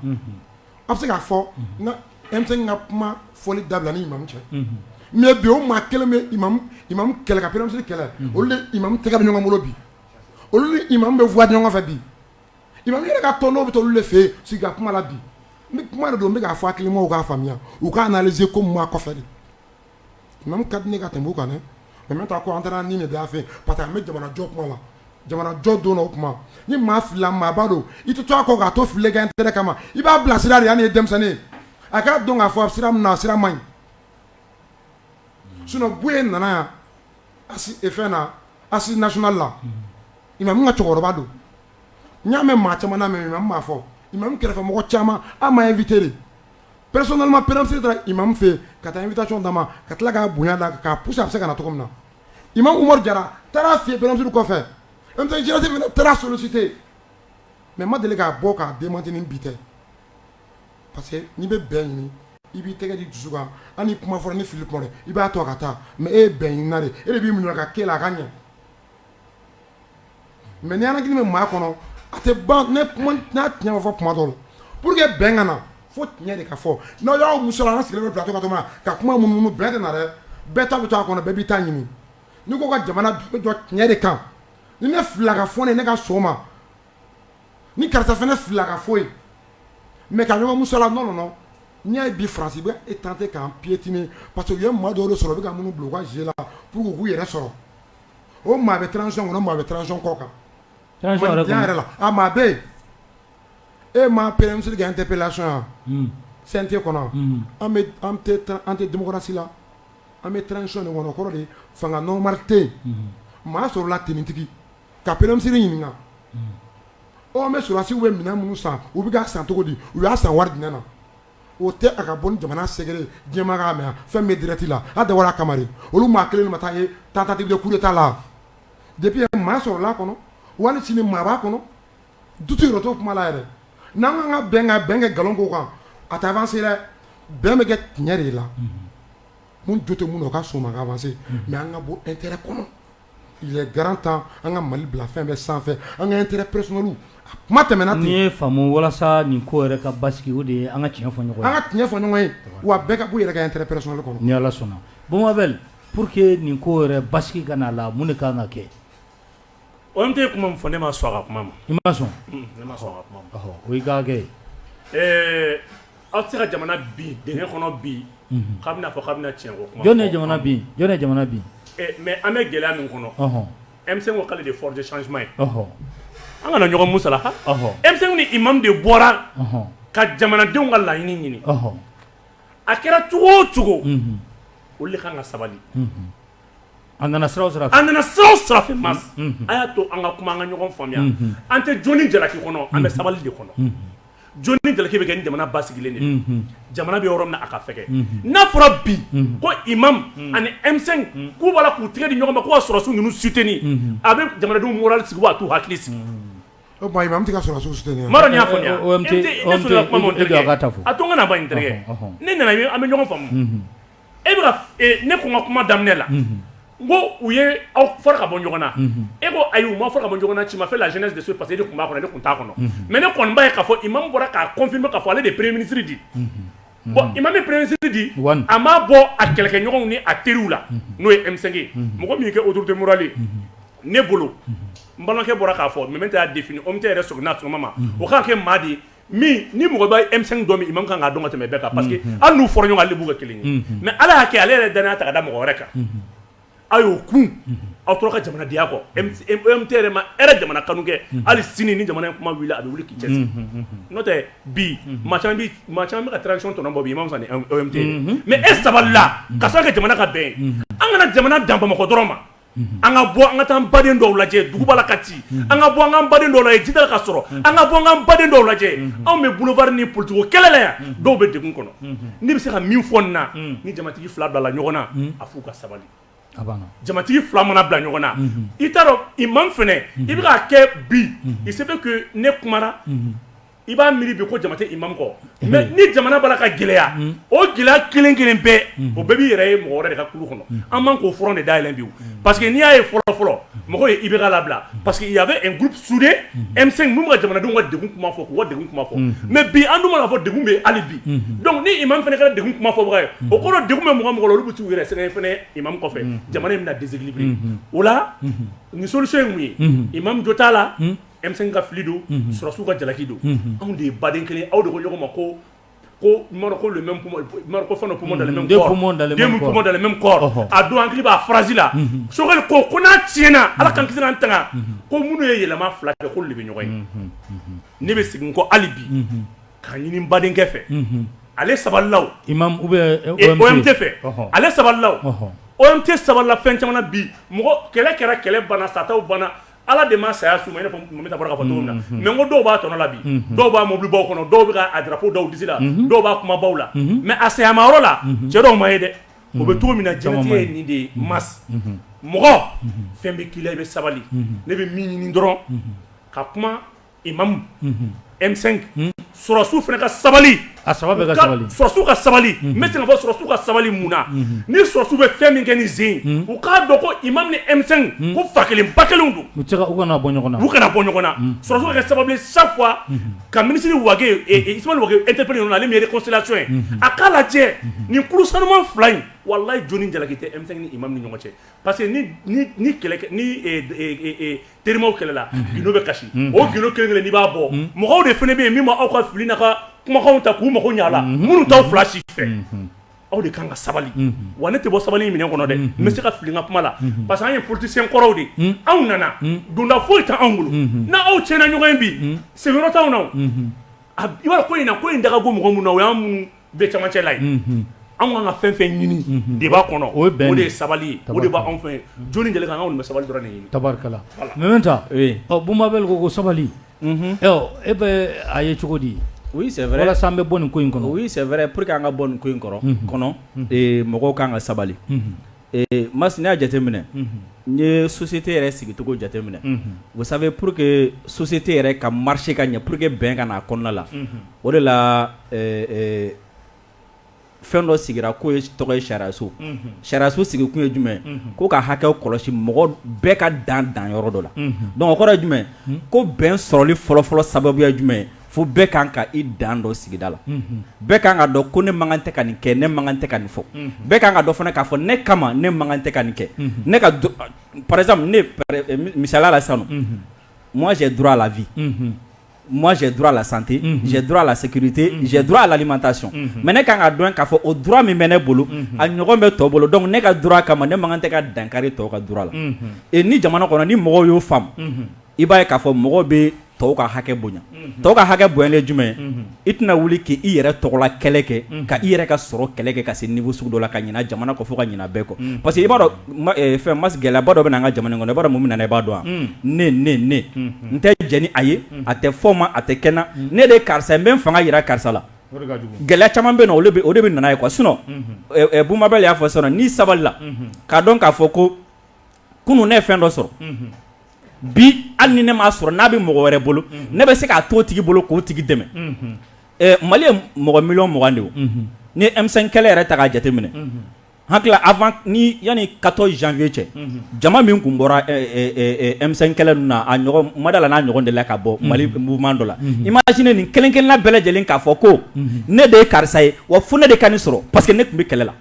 a bɛ se k'a fɔ n ka M5 ka kuma fɔli dabila ni imam cɛ mais bi o maa kelen bɛ imam kɛlɛ ka premier ministre kɛlɛ olu de imam tɛgɛ bɛ ɲɔgɔn bolo bi olu ni imam bɛ voix di ɲɔgɔn fɛ bi imam yɛrɛ ka tɔn dɔw bɛ taa olu de fɛ yen sigi ka kuma la bi n kuma de don n bɛ k'a fɔ hakilimaw k'a faamuya u k'a analyser ko mun b'a kɔfɛ de imam ka di ne ka tɛmɛ o kan dɛ mais maintenant ko an taara ni ne de y'a fɛ parce que an bɛ jamanajɔ kuma la jamanajɔ don na o kuma ni maa filila maaba don i tɛ to a kɔ k'a to fililen kɛ intérêt kama i b'a bila sira de yanni ye denmisɛnnin ye a k'a dɔn k'a fɔ sira min na sira man ɲi sinon Buye nana yan fɛn na Assise nationale la imam ka cɛkɔrɔba don n y'a mɛn maa caman na mɛ imam m'a fɔ imam kɛrɛfɛ mɔgɔ caman an m'a invité de personnellement premier ministre taara imam fɛ ka taa invitation d'a ma ka tila k'a bonya da k'a pousser a bɛ se ka na cogo min na imam Umaru Jara taara fɛ premier ministre kɔfɛ MTN Génération fana taara solliciter mais ma deli k'a bɔ k'a démentir ni bi tɛ parce que n'i bɛ bɛn ɲini i b'i tɛgɛ di dusu kan hali ni kuma fɔra ni fili kuma dɛ i b'a to ka taa mais e ye bɛn ɲini na de e de b'i minɛ ka kɛ la a ka ɲɛ mais ni anakili bɛ maa kɔnɔ a tɛ ban n'a tiɲɛ fɔ kuma dɔw la pour que bɛn ka na fo tiɲɛ de ka fɔ n'aw y'aw muso la an sigilen bɛ plateau kan tuma ka kuma munumunu bɛn tɛ na dɛ bɛɛ ta bɛ to a kɔnɔ bɛɛ b'i ta ɲini ni ko ka jamana bɛ jɔ tiɲɛ de kan ni ne filila ka fɔ ne ne ka so ma ni karisa fana filila ka fɔ ye mais ka ɲɔgɔn muso la non n'i y'a ye bi France i bɛ tenter k'an piétiner parce que u ye maa dɔw de sɔrɔ u bɛ ka minnu bila u ka jeu la pour que k'u yɛrɛ sɔrɔ o maa bɛ transition kɔnɔ maa bɛ transition kɔ kan transition yɛrɛ la a maa bɛ yen e ma premier ministre kɛ interpellation yan CNT kɔnɔ an tɛ démocratie la an bɛ transition de kɔnɔ kɔrɔ de fanga normal tɛ yen maa sɔrɔla tenitigi ka premier ministre ɲininka an bɛ sɔrɔdasiw bɛ minɛn minnu san u bɛ k'a san cogo di u y'a san wari jumɛn na o tɛ a ka bɔ ni jamana sɛgɛrɛ diɲɛma k'a mɛn fɛn bɛ direct la a dabɔra a kama de olu maa kelen ma taa ye tentative de coup d'état la depuis maa sɔrɔla a kɔnɔ wali sini maa b'a kɔnɔ dutu yɛrɛ t'o kuma la yɛrɛ n'an kan ka bɛn kɛ nkalon k'o kan a tɛ avancer dɛ bɛn bɛ kɛ tiɲɛ de la mun jo tɛ mun na o ka sɔn ma ka avancer mais an ka bɔ intérêt kɔnɔ il est grand temps an ka Mali bila fɛn bɛɛ sanfɛ an ka intérêt personnel kuma tɛmɛna ten n'i ye faamu walasa nin ko yɛrɛ ka basigi o de ye an ka tiɲɛ fɔ ɲɔgɔn ye an ka tiɲɛ fɔ ɲɔgɔn ye wa bɛɛ ka bɔ i yɛrɛ ka intérêt personnel kɔnɔ ni Ala sɔnna bon Abel pour que nin ko yɛrɛ basigi ka na la mun de kan ka kɛ o n tɛ kuma min fɔ ne ma sɔn a ka kuma ma i ma sɔn ne ma sɔn a ka kuma ma o y'i ka kɛ aw tɛ se ka jamana bin dingɛ kɔnɔ bi k'a bɛna fɔ k'a bɛna tiɲɛ ko kuma jɔn ye jamana bin jɔn ye jamana bin mais an bɛ gɛlɛya min kɔnɔ M5 ko k'ale de force de changement ye an kana ɲɔgɔn musalaha M5 ni imam de bɔra ka jamanadenw ka laɲini ɲini a kɛra cogo o cogo olu de kan ka sabali a nana sira o sira fɛ a nana sira o sira fɛ mas a y'a to an ka kuma an ka ɲɔgɔn faamuya an tɛ jɔnni jalaki kɔnɔ an bɛ sabali de kɔnɔ jɔnni jalaki bɛ kɛ ni jamana basigilen de jamana bɛ yɔrɔ min na a ka fɛgɛ n'a fɔra bi ko imam ani M5 k'u b'a la k'u tigɛ di ɲɔgɔn ma ko ka sɔrɔsiw ninnu soutenir a bɛ jamanadenw moral sigi wa a t'u hakili sigi o ma imam tɛ ka sɔrɔsiw soutenir m'a dɔn n y'a fɔ nin ye ne sɔrɔla kuma min terikɛ a to n ka na ba in terikɛ ne nana an bɛ ɲɔgɔn faamu e bɛ ka ne ko n ka kuma daminɛ la n ko u ye aw fɔra ka bɔ ɲɔgɔn na e ko ayi u ma fɔra ka bɔ ɲɔgɔn na ci ma fait la jeunesse de ce parce que ne tun b'a kɔnɔ ne tun t'a kɔnɔ mais ne kɔni b'a ye k'a fɔ imam bɔra k'a confirmer k'a fɔ ale de ye premier ministre di bon imam ye premier ministre di a m'a bɔ a kɛlɛkɛɲɔgɔnw ni a teriw la n'o ye M5 ye mɔgɔ min kɛ autorité morale ye ne bolo n balimakɛ bɔra k'a fɔ mais y'a défini homme tɛ yɛrɛ sɔgɔna sɔgɔma ma o kan kɛ maa de ye min ni mɔgɔ bɛ M5 dɔn min imam kan k'a dɔn ka tɛmɛ bɛɛ kan parce que hali n'u fɔra ɲɔgɔn ale b'u kɛ kelen ye mais ala y'a kɛ ale yɛrɛ danaya ta ka da mɔgɔ wɛrɛ kan a y'o kun aw tora ka jamanadenya kɔ MT yɛrɛ ma hɛrɛ jamana kanu kɛ hali sini ni jamana in kuma wuli a bɛ wuli k'i cɛsiri n'o tɛ bi maa caman bɛ ka transition tɔnɔ bɔ bi imam sa ni OMT mais e sabalila ka sɔrɔ ka jamana ka bɛn an kana jamana dan Bamakɔ dɔrɔn ma an ka bɔ an ka taa an baden dɔw lajɛ duguba la ka ci an ka bɔ an ka baden dɔw lajɛ jidala ka sɔrɔ an ka bɔ an ka baden dɔw lajɛ anw bɛ boulevard ni politique kɛlɛ la yan dɔw bɛ degun kɔnɔ ne bɛ se ka min fɔ nin na ni jamatigi fila bila la ɲɔgɔn na a f'u ka sabali jamatigi fila mana bila ɲɔgɔn na i t'a dɔn imam fɛnɛ i bɛ k'a kɛ bi il se fait que ne kumana i b'a miiri bi ko jama tɛ imam kɔ mais ni jamana b'a la ka gɛlɛya o gɛlɛya kelen kelen bɛɛ o bɛɛ b'i yɛrɛ ye mɔgɔ wɛrɛ de ka kulu kɔnɔ an man k'o fɔlɔ de dayɛlɛn bi parce que n'i y'a ye fɔlɔ fɔlɔ mɔgɔw ye IBK labila parce que il y avait un groupe soudé M5 mun bɛ ka jamanadenw ka degun kuma fɔ k'u ka degun kuma fɔ mais bi an dun mana fɔ degun bɛ hali bi donc ni imam fɛnɛ kɛra degun kuma fɔbaga ye o kɔrɔ degun bɛ mɔgɔ mɔgɔ la olu bɛ t'u yɛrɛ sɛgɛn fɛnɛ imam kɔfɛ jamana in bɛna déséquilibré o la nin solution ye mun ye imam jo t'a la M5 ka fili don surasiw ka jalaki don anw de ye baden kelen aw de ko ɲɔgɔn ma ko ko le même poumon ko fɛn poumon dans le même corps deux poumons dans le même corps a don an hakili b'a phrase la Sogɛli ko n'a tiɲɛna ala k'an kisi n'an tanga ko minnu ye yɛlɛma fila kɛ k'olu de bɛ ɲɔgɔn ye ne bɛ segin kɔ hali bi k'a ɲini n badenkɛ fɛ ale sabalilaw imam ou bien OMT fɛ ale sabalilaw OMT sabalila fɛn caman na bi mɔgɔ kɛlɛ kɛra kɛlɛ banna sataw banna ala de ma saya suma i n'a fɔ Mamita bɔra k'a fɔ cogo min na mais n ko dɔw b'a tɔnɔ la bi dɔw b'a mobilibaw kɔnɔ dɔw bɛ ka drapeau daw disi la dɔw b'a kumabaw la mais a sayama yɔrɔ la cɛ dɔw ma ye dɛ o bɛ cogo min na jɛnatigɛ ye nin de ye mas mɔgɔ fɛn bɛ k'i la i bɛ sabali ne bɛ min ɲini dɔrɔn ka kuma imam M5 surasiw fana ka sabali a saba bɛɛ ka sabali surasiw ka sabali n bɛ se ka fɔ surasiw ka sabali mun na ni surasiw bɛ fɛn min kɛ ni zen u k'a dɔn ko imam ni M5 ko fa kelen ba kelenw don u kana bɔ ɲɔgɔn na u kana bɔ ɲɔgɔn na surasiw ka kɛ sababu ye chaque fois ka ministre Wage Ismaël Wage interpellé ɲɔgɔn na ale min ye réconciliation ye a k'a lajɛ nin kulu sanuman fila in wallahi joni jalaki tɛ M5 ni imam ni ɲɔgɔn cɛ parce que ni kɛlɛ ni terimaw kɛlɛla gindo bɛ kasi o gindo kelen kelen n'i b'a bɔ mɔgɔw de fana bɛ yen min ma aw ka fili n'a ka kumakanw ta k'u mago ɲa la minnu t'aw fila si fɛ aw de kan ka sabali wa ne tɛ bɔ sabali minɛn kɔnɔ dɛ n bɛ se ka fili n ka kuma la parce que an ye politicien kɔrɔw de anw nana donda foyi t'anw bolo n'aw tiɲɛna ɲɔgɔn ye bi sigiyɔrɔ t'anw na i b'a dɔn ko in dagago mɔgɔ mun na o y'an mun bɛɛ camancɛ la ye anw kan ka fɛn fɛn ɲini de b'a kɔnɔ o de ye sabali ye o de b'anw fɛ joni jɛlen kan anw de bɛ sabali dɔrɔn de ɲini tabarikala Mamita Bumabel ko sabali e bɛ a ye cogo di oui c'est vrai walasa an bɛ bɔ nin ko in kɔnɔ oui c'est vrai pour que an ka bɔ nin ko in kɔnɔ mɔgɔw kan ka sabali mas ne y'a jateminɛ n ye société yɛrɛ sigicogo jateminɛ vous savez pour que société yɛrɛ ka marché ka ɲɛ pour que bɛn ka na a kɔnɔna la o de la fɛn dɔ sigira k'o ye tɔgɔ ye sariyaso sigi kun ye jumɛn ko ka hakɛw kɔlɔsi mɔgɔ bɛɛ ka dan yɔrɔ dɔ la donc o kɔrɔ ye jumɛn ko bɛn sɔrɔli fɔlɔfɔlɔ sababuya ye jumɛn fo bɛɛ kan ka i dan dɔ sigida la bɛɛ kan ka dɔn ko ne man kan tɛ ka nin kɛ ne man kan tɛ ka nin fɔ bɛɛ kan ka dɔn fana k'a fɔ ne kama ne man kan tɛ ka nin kɛ ne ka par exemple ne misaliya la sisan moi j'ai droit à la vie moi j'ai droit à la santé j'ai droit à la sécurité j'ai droit à l'alimentation mais ne kan ka dɔn k'a fɔ o droit min bɛ ne bolo a ɲɔgɔn bɛ tɔw bolo donc ne ka droit kama ne man kan tɛ ka dankari tɔw ka droit la et ni jamana kɔnɔ ni mɔgɔw y'o faamu i b'a ye k'a fɔ mɔgɔw bɛ tɔw ka hakɛ bonya tɔw ka hakɛ bonya ye jumɛn i tɛna wuli k'i yɛrɛ tɔgɔla kɛlɛ kɛ ka i yɛrɛ ka sɔrɔ kɛlɛ kɛ ka se niveau sugu dɔ la ka ɲina jamana kɔ fo ka ɲina bɛɛ kɔ parce que i b'a dɔn fɛn mas gɛlɛyaba dɔ bɛ na an ka jamana kɔnɔ i b'a dɔn mun bɛ na i b'a dɔn wa ne n tɛ jɛ ni a ye a tɛ fɔ ma a tɛ kɛna ne de ye karisa n bɛ n fanga yira karisa la gɛlɛya caman bɛ na o de bɛ nana ye quoi sinon Bumabel y'a fɔ sisan n'i sabalila k'a dɔn k'a fɔ ko kunun ne ye fɛn dɔ sɔrɔ bi hali ni ne m'a sɔrɔ n'a bɛ mɔgɔ wɛrɛ bolo ne bɛ se k'a to tigi bolo k'o tigi dɛmɛ Mali ye mɔgɔ miliyɔn 20 de ye ni M5 kɛlɛ yɛrɛ ta k'a jateminɛ hakili avant ni yanni 14 janvier cɛ jama min kun bɔra M5 kɛlɛ ninnu na a ɲɔgɔn Madala n'a ɲɔgɔn de la ka bɔ Mali mouvement dɔ la imagine nin kelen kelenna bɛɛ lajɛlen k'a fɔ ko ne de ye karisa ye wa fo ne de ka nin sɔrɔ parce que ne tun bɛ kɛlɛ la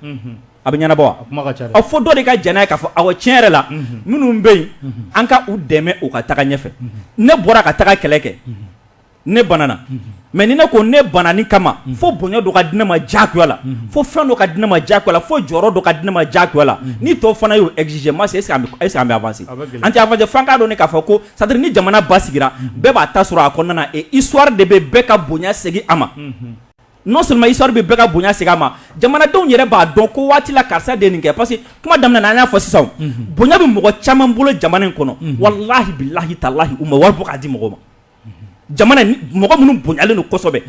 a bɛ ɲɛnabɔ wa aw fɔ dɔ de ka jɛn'a ye k'a fɔ awɔ tiɲɛ yɛrɛ la minnu bɛ yen an ka u dɛmɛ u ka taga ɲɛfɛ ne bɔra ka taga kɛlɛ kɛ ne banana mais ni ne ko ne banani kama fo bonya dɔ ka di ne ma diyagoya la fo fɛn dɔ ka di ne ma diyagoya la fo jɔyɔrɔ dɔ ka di ne ma diyagoya la ni tɔw fana y'o exiger ma est-ce que an bɛ avancer an tɛ avancer f'an k'a dɔn ne k'a fɔ ko c'est à dire ni jamana ba sigira bɛɛ b'a ta sɔrɔ a kɔnɔna na et histoire de bɛ bɛɛ ka bonya segin a ma non seulement histoire bɛ bɛɛ ka bonya segin a ma jamanadenw yɛrɛ b'a dɔn ko waati la karisa de nin kɛ parce que kuma daminɛ na an y'a fɔ sisan bonya bɛ mɔgɔ caman bolo jamana in kɔnɔ walahi bilahi talahi u ma wari bɔ k'a di mɔgɔ ma jamana mɔgɔ minnu bonyalen don kosɛbɛ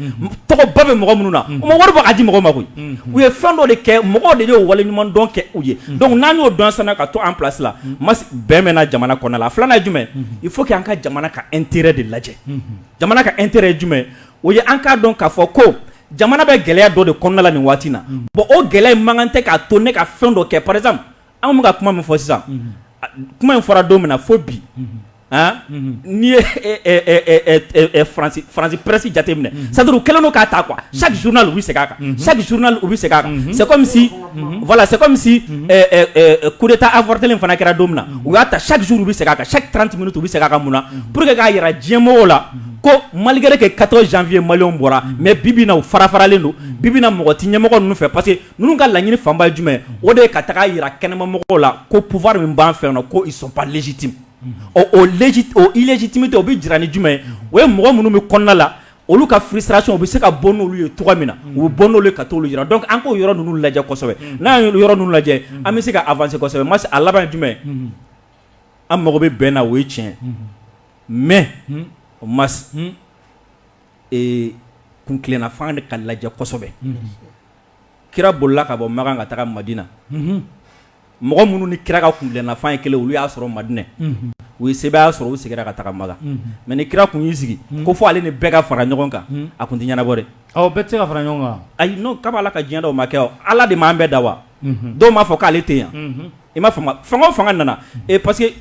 tɔgɔba bɛ mɔgɔ minnu na u ma wari bɔ k'a di mɔgɔ ma koyi u ye fɛn dɔ de kɛ mɔgɔw de y'o wale ɲuman dɔn kɛ u ye donc n'an y'o dɔn sisan ka to en place la bɛn bɛ na jamana kɔnɔ la filanan ye jumɛn il faut que an ka jamana ka intérêt de lajɛ jamana ka intérêt ye jumɛn o ye an k'a dɔn k'a fɔ ko jamana bɛ gɛlɛya dɔ de kɔnɔna la nin waati na bon o gɛlɛya in man kan tɛ k'a to ne ka fɛn dɔ kɛ par exemple an bɛ ka kuma min fɔ sisan kuma in fɔra don min na fo bi n'i ye faransi presse jateminɛ c'est-à-dire u kɛlen don k'a ta quoi chaque journal u bɛ segin a kan chaque journal u bɛ segin a kan c'est comme si voilà c'est comme si coup d'état avorté fana kɛra don min na u y'a ta chaque jour u bɛ segin a kan chaque 30 minutes u bɛ segin a kan mun na pour que k'a yira diɲɛmɔgɔw la ko malgré que 14 janvier maliyɛnw bɔra mais bibi na u farafaralen don bibi na mɔgɔ ti ɲɛmɔgɔ ninnu fɛ parce que ninnu ka laɲini fanba ye jumɛn o de ye ka taga yira kɛnɛmamɔgɔw la ko pouvoir min b'an fɛ yan ko ils sont pas légitimes o illégitimité o bɛ jira ni jumɛn o ye mɔgɔ minnu bɛ kɔnɔna la olu ka frustration u bɛ se ka bɔ n'olu ye cogoya min na u bɛ bɔ n'olu ye ka t'olu yira donc an k'o yɔrɔ ninnu lajɛ kosɛbɛ n'an ye yɔrɔ ninnu lajɛ an bɛ se ka avancer kosɛbɛ masi a laban ye jumɛn an mago bɛ bɛn na o ye tiɲɛ mais masi kuntilennafan de ka lajɛ kosɛbɛ kira bolila ka bɔ Makan ka taga Madina mɔgɔ minnu ni kira ka kuntilennafan ye kelen olu y'a sɔrɔ Madinɛ u ye sebaya sɔrɔ u seginna ka taga Makan mais ni kira kun y'i sigi ko fo ale ni bɛɛ ka fara ɲɔgɔn kan a kun tɛ ɲɛnabɔ dɛ bɛɛ tɛ se ka fara ɲɔgɔn kan ayi non k'a b'a la ka diɲɛ dɔw ma kɛ Ala de m'an bɛɛ da wa dɔw m'a fɔ k'ale tɛ yan i m'a faamu fanga o fanga nana parce que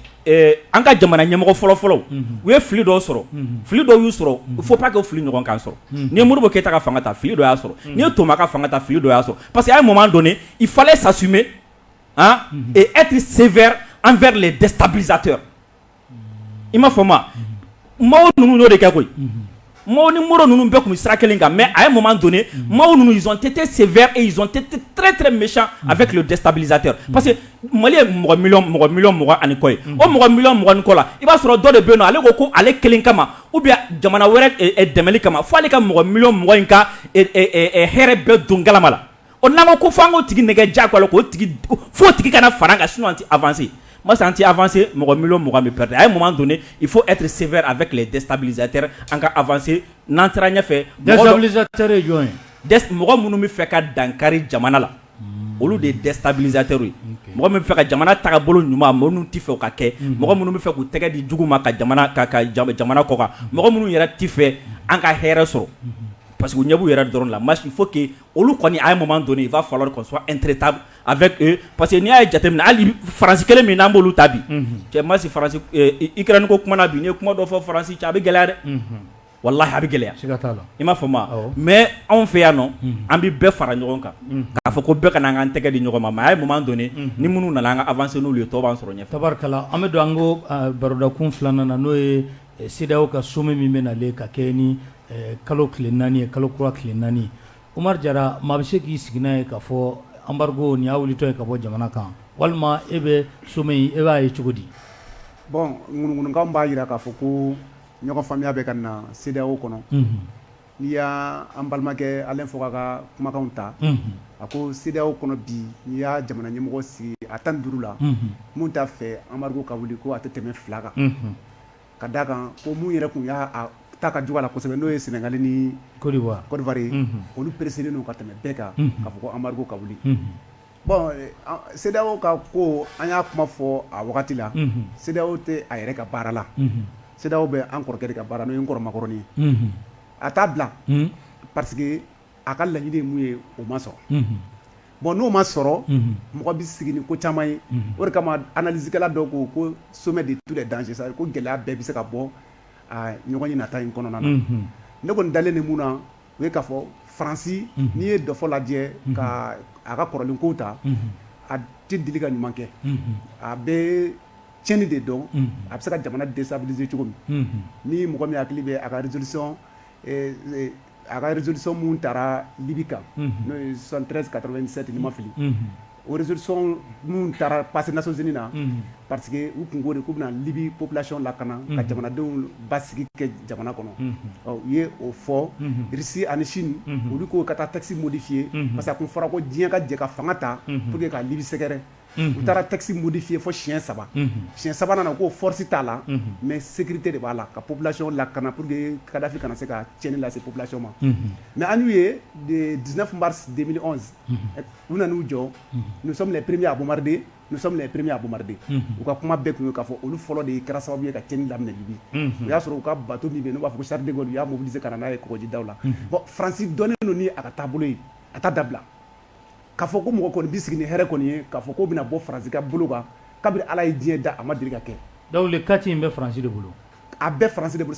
an ka jamana ɲɛmɔgɔ fɔlɔ-fɔlɔ u ye fili dɔw sɔrɔ fili dɔw y'u sɔrɔ il faut pas que fili ɲɔgɔn kan sɔrɔ n'i ye Modibo Keyita ka fanga ta fili dɔ y'a sɔrɔ n'i ye Toma ka fanga ta fili dɔ y'a sɔrɔ parce que à un moment donné il fallait s'assumer et être sévère envers les déstabilisateurs i m'a faamu maaw ninnu y'o de kɛ koyi maaw ni Modibo ninnu bɛɛ kun bɛ sira kelen kan mais à un moment donné maaw ninnu ils ont été sévères et ils ont été très très méchants avec le déstabilisateur parce que Mali ye mɔgɔ miliyɔn 20 ani kɔ ye o mɔgɔ miliyɔn 20 ni kɔ la i b'a sɔrɔ dɔ de bɛ yen nɔ ale ko ale kelen kama ou bien jamana wɛrɛ dɛmɛli kama fo ale ka mɔgɔ miliyɔn 20 in ka hɛrɛ bɛɛ don galama la o n'an ko fo an k'o tigi nɛgɛ diyagoya k'o tigi fo tigi kana fara an kan sinon an tɛ avancer moi c'est anti-avancer mɔgɔ miliyɔn 20 bɛ perdre à un moment donné il faut être sévère avec les déstabilisateurs an ka avancer n'an taara ɲɛfɛ déstabilisateur ye jɔn ye mɔgɔ minnu bɛ fɛ ka dankari jamana la olu de déstabilisateurs ye mɔgɔ min bɛ fɛ ka jamana tagabolo ɲuman minnu tɛ fɛ o ka kɛ mɔgɔ minnu bɛ fɛ k'u tɛgɛ di jugu ma ka jamana kɔ kan mɔgɔ minnu yɛrɛ tɛ fɛ an ka hɛrɛ sɔrɔ parce que u ɲɛ b'u yɛrɛ dɔrɔn la mais il faut que olu kɔni à un moment donné il va falloir qu'on soit intraitable avec eux parce que n'i y'a ye jateminɛ hali Faransi kelen min n'an b'olu ta bi cɛ masi Faransi Ukraine ko kuma na bi n'i ye kuma dɔ fɔ Faransi cɛ a bɛ gɛlɛya dɛ wallahi a bɛ gɛlɛya siga t'a la i m'a faamu mais anw fɛ yan nɔ an bɛ bɛɛ fara ɲɔgɔn kan k'a fɔ ko bɛɛ kana an tɛgɛ di ɲɔgɔn ma mais à un moment donné ni minnu nana an ka avancer n'olu ye tɔ b'an sɔrɔ ɲɛfɛ tabarikala an bɛ don an ko barodakun filanan na n'o ye CEDEAO ka sommet min bɛ nalen ka kɛ ni kalo tile 4 ye kalo kura tile 4 Umar Jara maa bɛ se k'i sigi n'a ye k'a fɔ embargo nin y'a wulitɔ ye ka bɔ jamana kan walima e bɛ sommet in e b'a ye cogo di bon ŋunuŋunukan b'a jira k'a fɔ ko ɲɔgɔn faamuya bɛ ka na CEDEAO kɔnɔ n'i y'a an balimakɛ Alain Foka ka kumakanw ta a ko CEDEAO kɔnɔ bi n'i y'a jamana ɲɛmɔgɔ sigi a 15 la mun t'a fɛ embargo ka wuli ko a tɛ tɛmɛ 2 kan ka d'a kan ko mun yɛrɛ kun y'a ta ka jugu a la kosɛbɛ n'o ye Sénégal ni Côte d'Ivoire ye olu pressé n'o ka tɛmɛ bɛɛ kan k'a fɔ ko embargo ka wuli bon CEDEAO ka ko an y'a kuma fɔ a wagati la CEDEAO tɛ a yɛrɛ ka baara la CEDEAO bɛ an kɔrɔkɛ de ka baara n'o ye n kɔrɔ makɔrɔni ye a t'a bila parce que a ka laɲini ye mun ye o ma sɔrɔ bon n'o ma sɔrɔ mɔgɔ bɛ sigi ni ko caman ye o de kama analysekɛla dɔw ko sommet de tous les dangers c'est-à-dire ko gɛlɛya bɛɛ bɛ se ka bɔ ɲɔgɔn ye nata in kɔnɔna na ne kɔni dalen de mun na o ye k'a fɔ Faransi n'i ye dɔ fɔ lajɛ ka a ka kɔrɔlen kow ta a tɛ deli ka ɲuman kɛ a bɛ tiɲɛni de dɔn a bɛ se ka jamana déstabiliser cogo min ni mɔgɔ min hakili bɛ a ka résolution mun taara Libi kan n'o ye 73-87 ni ma fili o résolution mun taara passé Nations Unies na parce que u kungo de k'u bɛna Libi population lakana ka jamanadenw basigi kɛ jamana kɔnɔ u ye o fɔ Russie ani Chine olu ko ka taa texte modifié parce que a kun fɔra ko diɲɛ ka jɛ ka fanga ta pour que ka Libi sɛgɛrɛ u taara texte modifié fo siɲɛ 3 siɲɛ 3 nan ko force t'a la mais sécurité de b'a la ka population lakana pour que Kadhafi kana se ka tiɲɛni lase population ma mais an y'u ye de 19 mars 2011 u nan'u jɔ nous sommes les premiers à bombarder nous sommes les premiers à bombarder u ka kuma bɛɛ kun ye k'a fɔ olu fɔlɔ de kɛra sababu ye ka tiɲɛni daminɛ Libi o y'a sɔrɔ u ka bateau min bɛ yen n'u b'a fɔ ko Charles de Gaulle u y'a mobiliser ka na n'a ye kɔgɔjidaw la bon Faransi dɔnnen don ni a ka taabolo ye a t'a dabila k'a fɔ ko mɔgɔ kɔni bi sigi ni hɛrɛ kɔni ye k'a fɔ ko bɛna bɔ Faransi ka bolo kan kabini Ala ye diɲɛ da a ma deli ka kɛ donc le kati in bɛ Faransi de bolo a bɛɛ Faransi de bolo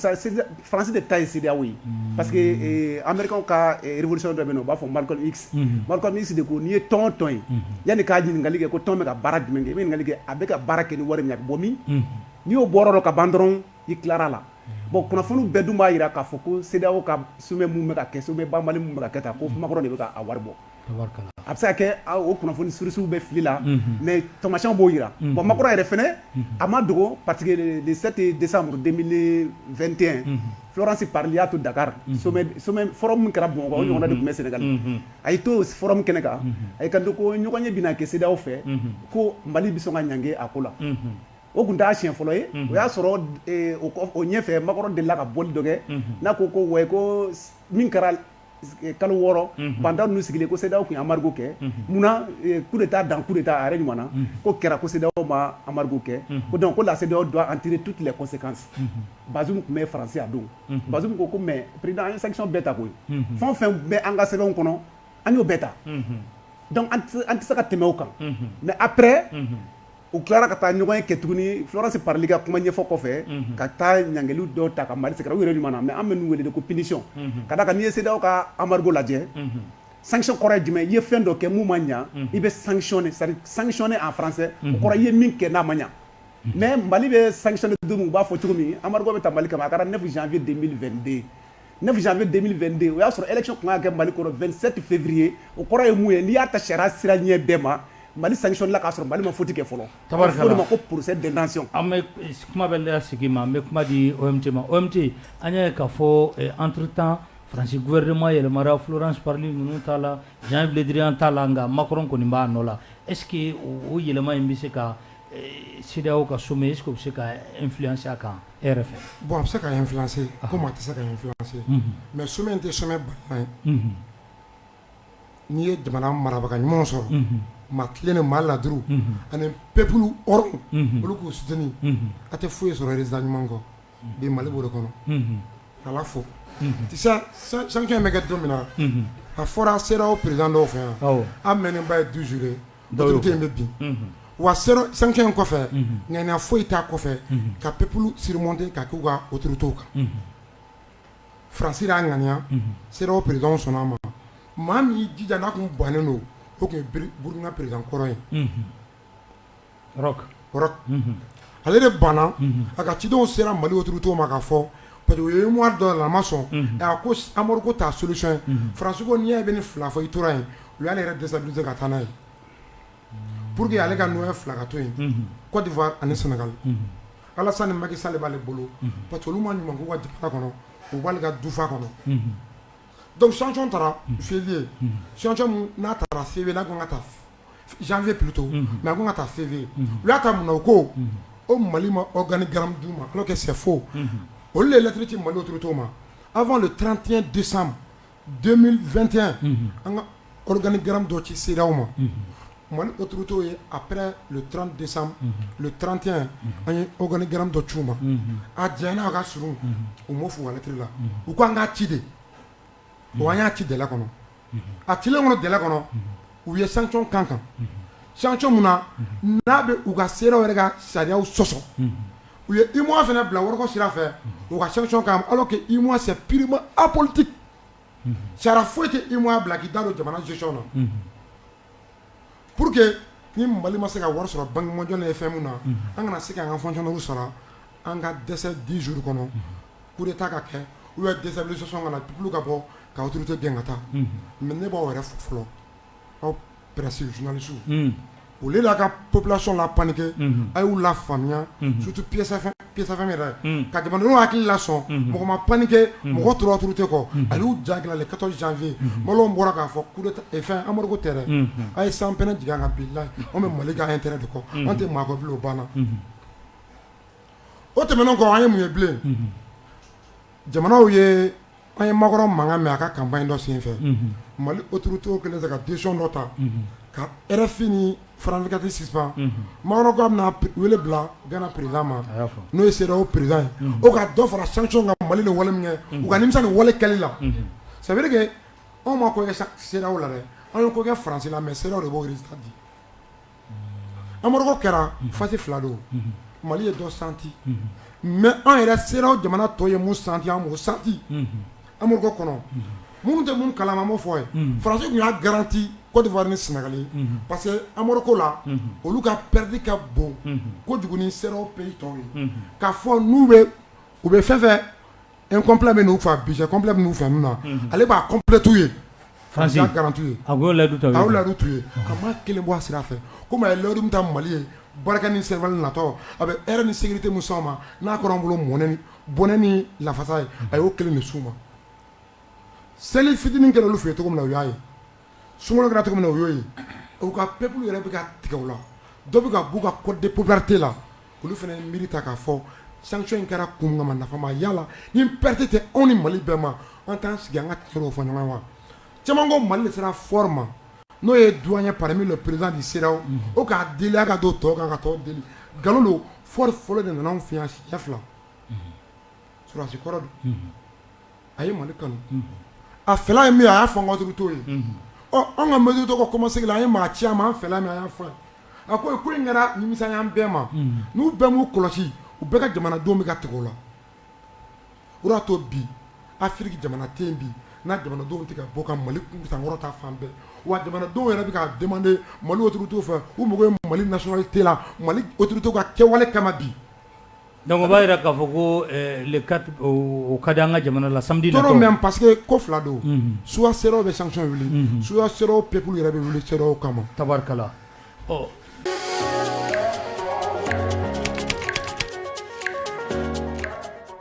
Faransi de ta ye CEDEAO ye parce que américain ka révolution dɔ bɛ yen nɔ u b'a fɔ Malcolm X Malcolm X de ko n'i ye tɔn o tɔn ye yanni k'a ɲininkali kɛ ko tɔn bɛ ka baara jumɛn kɛ i bɛ ɲininkali kɛ a bɛ ka baara kɛ ni wari min ye a bɛ bɔ min n'i y'o bɔra dɔ ka ban dɔrɔn i tilara la bon kunnafoniw bɛɛ dun b'a jira k'a fɔ ko CEDEAO ka sommet mun bɛ ka kɛ sommet banbali mun bɛ ka kɛ tan ko Macron de bɛ ka a wari bɔ a bɛ se ka kɛ o kunnafoni sources bɛ fili la mais tamasiyɛnw b'o jira bon Macron yɛrɛ fɛnɛ a ma dogo parce que le 7 décembre 2021 Florence Parly y'a to Dakar sommet forum min kɛra Bamakɔ o ɲɔgɔnna de tun bɛ Sénégal a y'i to forum kɛnɛ kan a y'i kanto ko ɲɔgɔn ye bɛna kɛ CEDEAO fɛ ko Mali bɛ sɔn ka ɲange a ko la o kun t'a siɲɛ fɔlɔ ye o y'a sɔrɔ o ɲɛfɛ Macron delila ka bɔli dɔ kɛ n'a ko wa ko min kɛra kalo 6 pendant ninnu sigilen ko CEDEAO kun ye embargo kɛ munna coup d'état dans coup d'état a yɛrɛ ɲuman na ko kɛra ko CEDEAO ma embargo kɛ ko donc ko la CEDEAO doit en tirer toutes les conséquences Bazoum tun bɛ Faransi a don Bazoum ko mais président an ye sanction bɛɛ ta koyi fɛn o fɛn bɛ an ka sɛbɛnw kɔnɔ an y'o bɛɛ ta donc an tɛ se ka tɛmɛ o kan mais après u tilara ka taa ɲɔgɔn ye kɛ tuguni Florence Parly ka kuma ɲɛfɔ kɔfɛ ka taa ɲangeliw dɔw ta ka Mali sɛgɛrɛ u yɛrɛ ɲuman na mais an bɛ ninnu wele de ko punition ka da kan n'i ye CEDEAO ka embargo lajɛ sanction kɔrɔ ye jumɛn i ye fɛn dɔ kɛ mun ma ɲa i bɛ sanctionner c'est-à-dire sanctionner en français o kɔrɔ i ye min kɛ n'a ma ɲa mais Mali bɛ sanctionner don min u b'a fɔ cogo min embargo bɛ ta Mali kama a kɛra 9 janvier 2022 9 janvier 2022 o y'a sɔrɔ élection kun ka kɛ Mali kɔrɔ 27 février o kɔrɔ ye mun ye n'i y'a ta sariya sira ɲɛ bɛɛ ma Mali sanction la k'a sɔrɔ Mali ma faute kɛ fɔlɔ a fɔ de ma ko procès d'intention an bɛ kuma bɛ la sigi ma an bɛ kuma di OMT ma OMT an y'a ye k'a fɔ entre temps Faransi gouvernement yɛlɛmara Florence Parly ninnu t'a la Jean Le Drian t'a la nka Macron kɔni b'a nɔ la est ce que o yɛlɛma in bɛ se ka CEDEAO ka sommet est ce que o bɛ se ka influencer a kan e yɛrɛ fɛ bon a bɛ se ka influencer comme a tɛ se ka influencer mais sommet in tɛ sommet baliman ye n'i ye jamana marabaga ɲumanw sɔrɔ maa tilen ni maa laduru ani peuple hɔrɔn olu k'u soutenir a tɛ foyi sɔrɔ résultat ɲuman kɔ bi Mali b'o de kɔnɔ k'Ala fo sanction in bɛ kɛ don min na a fɔra CEDEAO président dɔw fɛ yan an mɛnnenba ye 12 jours autorité in bɛ bin wa sanction in kɔfɛ ŋaniya foyi t'a kɔfɛ ka peuple surmonter ka k'u ka autorités kan Faransi y'a ŋaniya CEDEAO président sɔnna a ma maa min y'i jija n'a kun bannen don o tun ye Burkina président kɔrɔ ye Roch ale de banna a ka cidenw sera Mali autorités ma k'a fɔ parce que o ye mois dɔ la a ma sɔn a ko Amadu ko t'a solution ye Faransi ko n'i y'a ye bɛ nin fila fɔ i tora yen u y'ale yɛrɛ déstabiliser ka taa n'a ye pour que ale ka nɔgɔya fila ka to yen Côte d'Ivoire ani Sénégal Alassane Macky Sall b'ale bolo parce que olu ma ɲuman k'u ka jamana kɔnɔ u b'ale ka dufa kɔnɔ donc sanction taara février sanction mun n'a taara février n'a ko n ka taa janvier plutôt mais a ko n ka taa février u y'a ta mun na o ko o Mali ma organigramme d'u ma alors que c'est faux olu de ye lettre ci Mali autorités ma avant le 31 décembre 2021 an ka organigramme dɔ ci CEDEAO ma Mali autorités ye après le 30 décembre le 31 an ye organigramme dɔ ci u ma a jɛnna a ka surun u m'o f'u ka lettre la u ko an k'a ci de o an y'a ci délai kɔnɔ a cilen kɔnɔ délai kɔnɔ u ye sanction kan sanction mun na n'a bɛ u ka CEDEAO yɛrɛ ka sariyaw sɔsɔ u ye UEMOA fana bila wariko sira fɛ u ka sanction kan alors que UEMOA c'est purement apolitique sariya foyi tɛ UEMOA bila k'i da don jamana gestion na pour que ni Mali ma se ka wari sɔrɔ Banque mondiale ye fɛn mun na an kana se k'an ka fonctionnaires sara an ka dɛsɛ 10 jours kɔnɔ coup d'état ka kɛ ou bien déstabilisation kana peuple ka bɔ ka autorité gɛn ka taa mais ne b'aw yɛrɛ fo fɔlɔ aw presse journaliste au lieu la population la paniquer a y'u la faamuya surtout pièce fɛn yɛrɛ ka jamanadenw hakili la sɔn mɔgɔ ma paniquer mɔgɔ tora tɛ kɔ a y'u jagila le 14 janvier Maliɲɛnw bɔra k'a fɔ coup d'état fɛn Amadu tɛ dɛ a ye san pɛnɛ jigin an kan bilahi an bɛ Mali ka intérêt de kɔ an tɛ maa kɔ bilen o banna o tɛmɛnen kɔ an ye mun ye bilen jamanaw ye an ye Makɔrɔ mankan mɛn a ka campagne dɔ senfɛ Mali autorités kɛlen ka décision dɔ ta ka RFI ni France 24 suspend Makɔrɔ ko a bɛna wele bila Ghana président ma n'o ye CEDEAO président ye o ka dɔ fara sanction kan Mali ni wale min kɛ u ka nimisa ni wale kɛli la ça veut dire que anw ma ko kɛ CEDEAO la dɛ an ye ko kɛ France la mais CEDEAO de b'o résultat di Amadu ko kɛra phase 2 don Mali ye dɔ senti mais an yɛrɛ CEDEAO jamana tɔ ye mun senti an m'o senti Amadu ko kɔnɔ minnu tɛ mun kalama an b'o fɔ ye France tun y'a garanti Côte d'Ivoire ni Sénégal parce que Amadu ko la olu ka perte ka bon kojugu ni CEDEAO pays tɔw ye k'a fɔ n'u bɛ u bɛ fɛn fɛn incomplet bɛ n'u fɛ budget complet bɛ n'u fɛ ninnu na ale b'a complet t'u ye France y'a garanti ye a y'o ladu t'u ye a y'o ladu t'u ye a ma kelen bɔ a sira fɛ komi a ye ladu min ta Mali ye barika ni serval natɔ a bɛ hɛrɛ ni sécurité mun s'anw ma n'a kɔrɔ an bolo bɔnɛ ni lafasa ye a y'o kelen de s'u ma seli fitinin kɛra olu fɛ yen cogo min na u y'a ye sunkalo kɛra cogo min na u y'o ye u ka peuple yɛrɛ bɛ ka tigɛ u la dɔ bɛ ka b'u ka code de popularité la olu fana ye miiri ta k'a fɔ sanction in kɛra kun kama nafa ma yala ni perte tɛ anw ni Mali bɛɛ ma an t'an sigi an ka tiɲɛw fɔ ɲɔgɔn wa caman ko Mali de sera fort ma n'o ye douanier parmi le président du CEDEAO o k'a deli a ka don tɔw kan ka tɔw deli nkalon don fort fɔlɔ de nana anw fɛ yan siɲɛ 2 sɔrɔdasi kɔrɔ don a ye Mali kanu a fɛla ye min ye a y'a fɔ an ka autorités ye an ka mesure tɔgɔ commencé la an ye maa ci a ma an fɛla min a y'a fɔ a ko ko in kɛra nimisa y'an bɛɛ ma n'u bɛɛ m'u kɔlɔsi u bɛɛ ka jamanadenw bɛ ka tigɛ o la o de y'a to bi Afiriki jamana tɛ yen bi n'a jamanadenw tɛ ka bɔ ka Mali sankɔrɔ ta fan bɛɛ wa jamanadenw yɛrɛ bɛ ka demander Mali autorités fɛ u mago ye Mali nationalité la Mali autorités ka kɛwale kama bi. Donc o b'a jira k'a fɔ ko le 4 o ka di an ka jamana la samedi natɔ. Tɔɔrɔ même parce que ko fila don soit CEDEAO bɛ sanction wuli soit CEDEAO peuple yɛrɛ bɛ wuli CEDEAO kama. Tabarikala. Ɔ